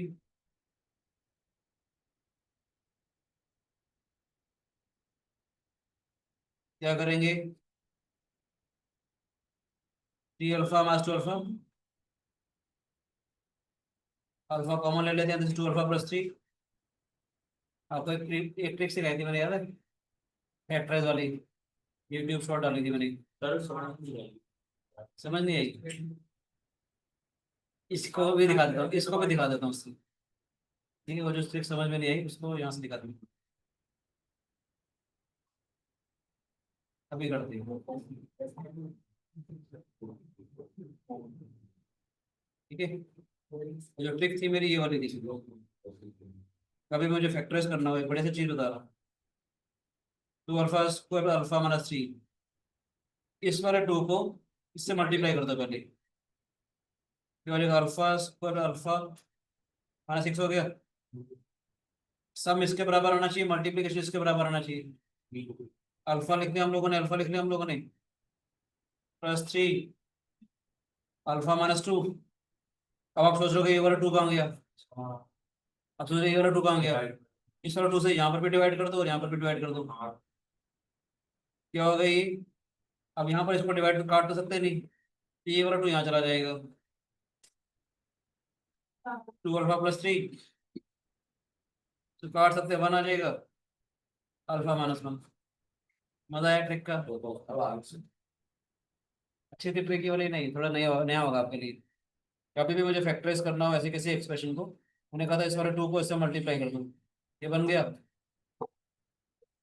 क्या करेंगे, 3 अल्फा मास 2 अल्फा, अल्फा कॉमन ले लेते हैं, तो 2 अल्फा प्लस 3। आपको एक ट्रिक सिखाई थी मैंने, याद है? फैक्टराइज वाली, यूट्यूब शॉर्ट डाली थी मैंने, समझ नहीं आई? इसको भी दिखा देता हूँ, इसको भी दिखा देता हूँ उससे। ठीक है, वो जो ट्रिक समझ में नहीं आई उसको यहाँ से दिखा दूँ, अभी करते हैं। ठीक है, वो जो ट्रिक थी मेरी ये वाली थी। अभी मुझे फैक्टराइज करना हो, एक बड़े से चीज बता रहा हूँ। 2 अल्फा स्क्वायर अल्फा -3, इस वाले 2 को इससे मल्टीप्लाई कर दो पहले, ये वाले अल्फा स्क्वायर अल्फा -6 हो गया। सम इसके बराबर आना चाहिए, मल्टीप्लीकेशन इसके बराबर आना चाहिए। अल्फा लिख लिया हम लोगों ने, अल्फा लिख लिया हम लोगों ने, +3 अल्फा -2। अब आप सोच रहे हो कि ये वाला 2 कहाँ गया, अब सोच रहे ये वाला 2 कहाँ गया, इस वाला 2 से यहाँ पर भी डिवाइड कर दो और यहाँ पर भी डिवाइड कर दो, क्या हो गई। अब यहाँ पर इसको डिवाइड काट तो सकते नहीं, तो ये वाला 2 यहाँ चला जाएगा, 2 अल्फा +3 तो काट सकते, 1 आ जाएगा, अल्फा -1। मजा आया ट्रिक का, अच्छी थी ट्रिक, वाली नहीं, थोड़ा नया नया होगा आपके लिए। कभी भी मुझे फैक्टराइज करना हो ऐसे किसी एक्सप्रेशन को, उन्हें कहा था इस वाले 2 को इससे मल्टीप्लाई कर दो, ये बन गया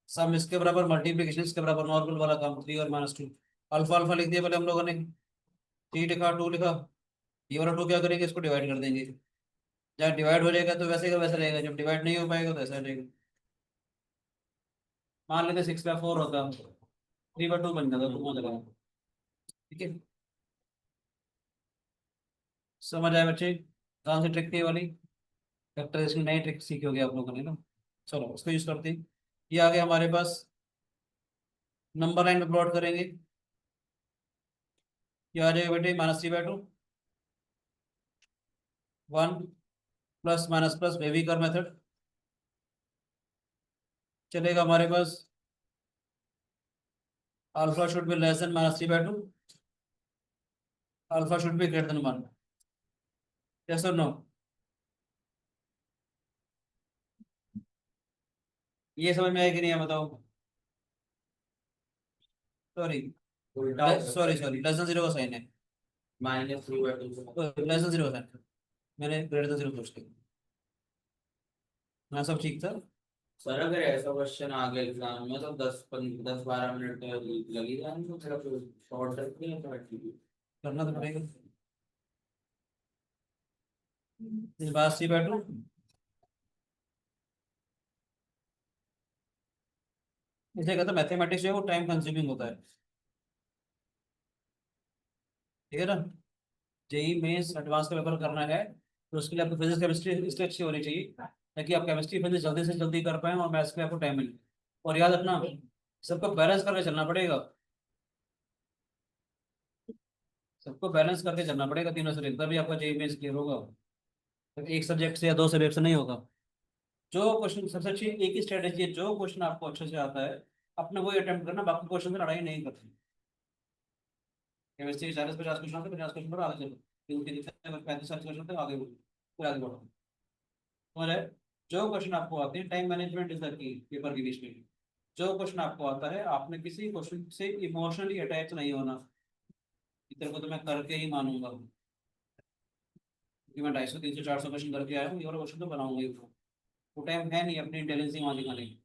सम इसके बराबर मल्टीप्लिकेशन इसके बराबर, नॉर्मल वाला काम, 3 और -2। अल्फा अल्फा लिख दिया पहले हम लोगों ने, 3 लिखा 2 लिखा, ये वाला 2 क्या करेंगे, इसको डिवाइड कर देंगे। जब डिवाइड हो जाएगा तो वैसे का वैसा रहेगा, जब डिवाइड नहीं हो पाएगा तो ऐसा रहेगा। मान लेते 6/4 होता, 3/2 बन जाता, तो हो जाएगा। ठीक है, समझ आए बच्चे, कौन सी ट्रिक थी ये वाली, फैक्टराइजेशन नई ट्रिक सीखी होगी आप लोगों ने ना। चलो उसको यूज करते हैं। ये आ गया हमारे पास, नंबर लाइन में प्लॉट करेंगे, ये आ जाएगा बेटे -3/2 1 प्लस माइनस प्लस बेबी कर मेथड चलेगा हमारे पास। Alpha should be less than -3/2, alpha should be greater than 1, yes और नो? ये समझ में आएगी कि नहीं है बताओ, sorry sorry sorry, less than 0 का साइन है, -3/2 लेस देन 0 का साइन, मैंने ग्रेटर देन 0 सोच लिया। हाँ सब ठीक था, सर अगर ऐसा क्वेश्चन आ गया एग्जाम में तो 10-12 मिनट लगी जाएंगे, तो फिर शॉर्ट रखते हैं तो ठीक है। करना तो पड़ेगा। इस बात से बैठो। इसे कहते हैं मैथमेटिक्स जो है वो टाइम कंज्यूमिंग होता है, ठीक है ना। जेई मेंस एडवांस का पेपर करना है तो उसके लिए आपको फिजिक्स केमिस्ट्री इसलिए अच्छी होनी चाहिए ताकि आप केमिस्ट्री फिजिक्स जल्दी से जल्दी कर पाएं और मैथ्स में आपको टाइम मिले। और याद रखना सबको बैलेंस करके चलना पड़ेगा, सबको बैलेंस करके चलना पड़ेगा तीनों सब्जेक्ट, तभी आपका जेई मेंस क्लियर होगा। तो एक सब्जेक्ट से या दो सब्जेक्ट से नहीं होगा। जो क्वेश्चन सबसे अच्छी एक ही स्ट्रेटेजी है, जो क्वेश्चन आपको अच्छे से आता है अपने वही अटेम्प्ट करना, बाकी क्वेश्चन से लड़ाई नहीं करनी। केमिस्ट्री 40-50 क्वेश्चन होते 50 क्वेश्चन पर आगे चलो, क्योंकि 35-40 क्वेश्चन तक आगे बढ़ो, फिर आगे बढ़ो। और है जो क्वेश्चन आपको आते हैं, time management is the key paper के बीच में। जो क्वेश्चन आपको आता है आपने किसी क्वेश्चन से इमोशनली अटैच नहीं होना, इधर को तो मैं करके ही मानूंगा कि मैं 250-300-400 क्वेश्चन करके आया हूँ, ये वाला क्वेश्चन तो बनाऊंगा ही। वो टाइम है नहीं अपनी इंटेलिजेंसी वहाँ दिखाने की।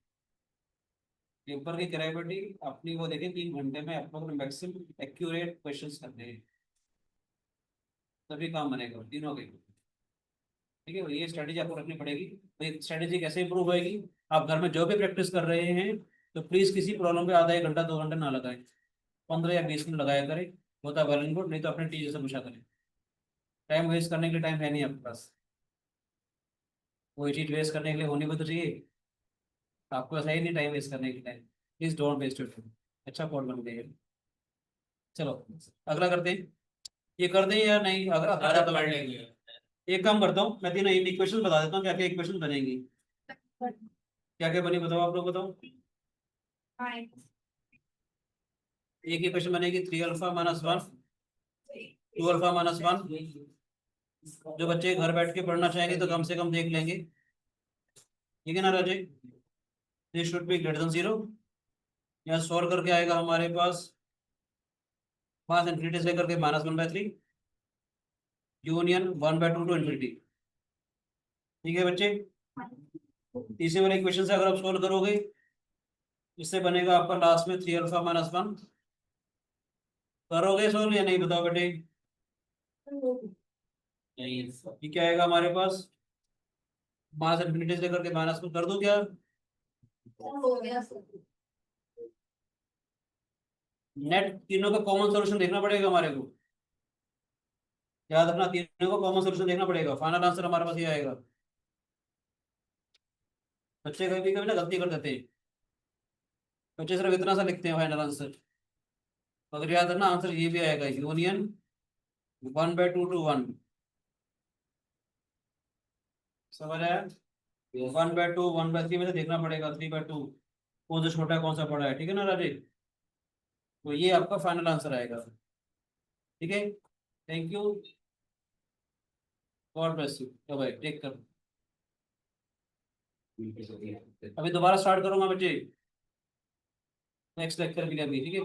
पेपर की क्रेडिबिलिटी अपनी वो देखें 3 घंटे में आपको मैक्सिमम एक्यूरेट क्वेश्चंस करने हैं, तभी काम बनेगा तीनों के। ठीक है, ये स्ट्रेटेजी आपको रखनी पड़ेगी। तो ये स्ट्रेटेजी कैसे इंप्रूव होएगी, आप घर में जो भी प्रैक्टिस कर रहे हैं तो प्लीज किसी प्रॉब्लम पे आधा 1 घंटा 2 घंटा ना लगाएं, 15 या 20 मिनट लगाया करें, होता वेल एंड गुड, नहीं तो अपने टीचर से पूछा करें। टाइम वेस्ट करने के लिए टाइम है नहीं आपके पास, कोई चीज वेस्ट करने के लिए होनी भी तो चाहिए, आपको ऐसा ही नहीं टाइम वेस्ट करने के लिए। Please don't waste your time. अच्छा पॉइंट बन गया ये। चलो अगला करते हैं, ये कर दें या नहीं, अगला सर अब पढ़ लेंगे। एक काम करता हूँ मैं, तीन इक्वेशन बता देता हूँ क्या क्या इक्वेशन बनेंगी। क्या क्या बनी बताओ, आप लोग बताओ। एक इक्वेशन बनेगी 3α-1 2α-1। जो बच्चे घर बैठ के पढ़ना चाहेंगे तो कम से कम देख लेंगे, ठीक है ना Raje. This should be greater than 0। यहाँ सॉल्व करके आएगा हमारे पास मास इन्फिनिटी से लेकर के -1/3 यूनियन 1/2 टू इन्फिनिटी। ठीक है बच्चे, तीसरे वाले इक्वेशन से अगर आप सोल्व करोगे इससे बनेगा आपका लास्ट में 3α-1। करोगे सोल्व या नहीं बताओ बेटे। ये क्या आएगा हमारे पास, मास इन्फिनिटी से लेकर के -1 कर दूं क्या। नेट तीनों का कॉमन सोल्यूशन देखना पड़ेगा हमारे को, याद रखना तीनों को कॉमन सोल्यूशन देखना पड़ेगा, फाइनल आंसर हमारे पास ये आएगा। बच्चे कभी कभी ना गलती कर देते हैं, बच्चे सिर्फ इतना सा लिखते हैं फाइनल आंसर, मगर याद रखना आंसर ये भी आएगा यूनियन 1/2 टू 1। समझ आया, 1/2 1/3 में से देखना पड़ेगा 3/2 कौन सा छोटा है कौन सा बड़ा है, ठीक है ना राजे। तो ये आपका फाइनल आंसर आएगा, ठीक है। Thank you, God bless you, bye, take care. अभी दोबारा स्टार्ट करूंगा बच्चे नेक्स्ट लेक्चर के लिए अभी, ठीक है।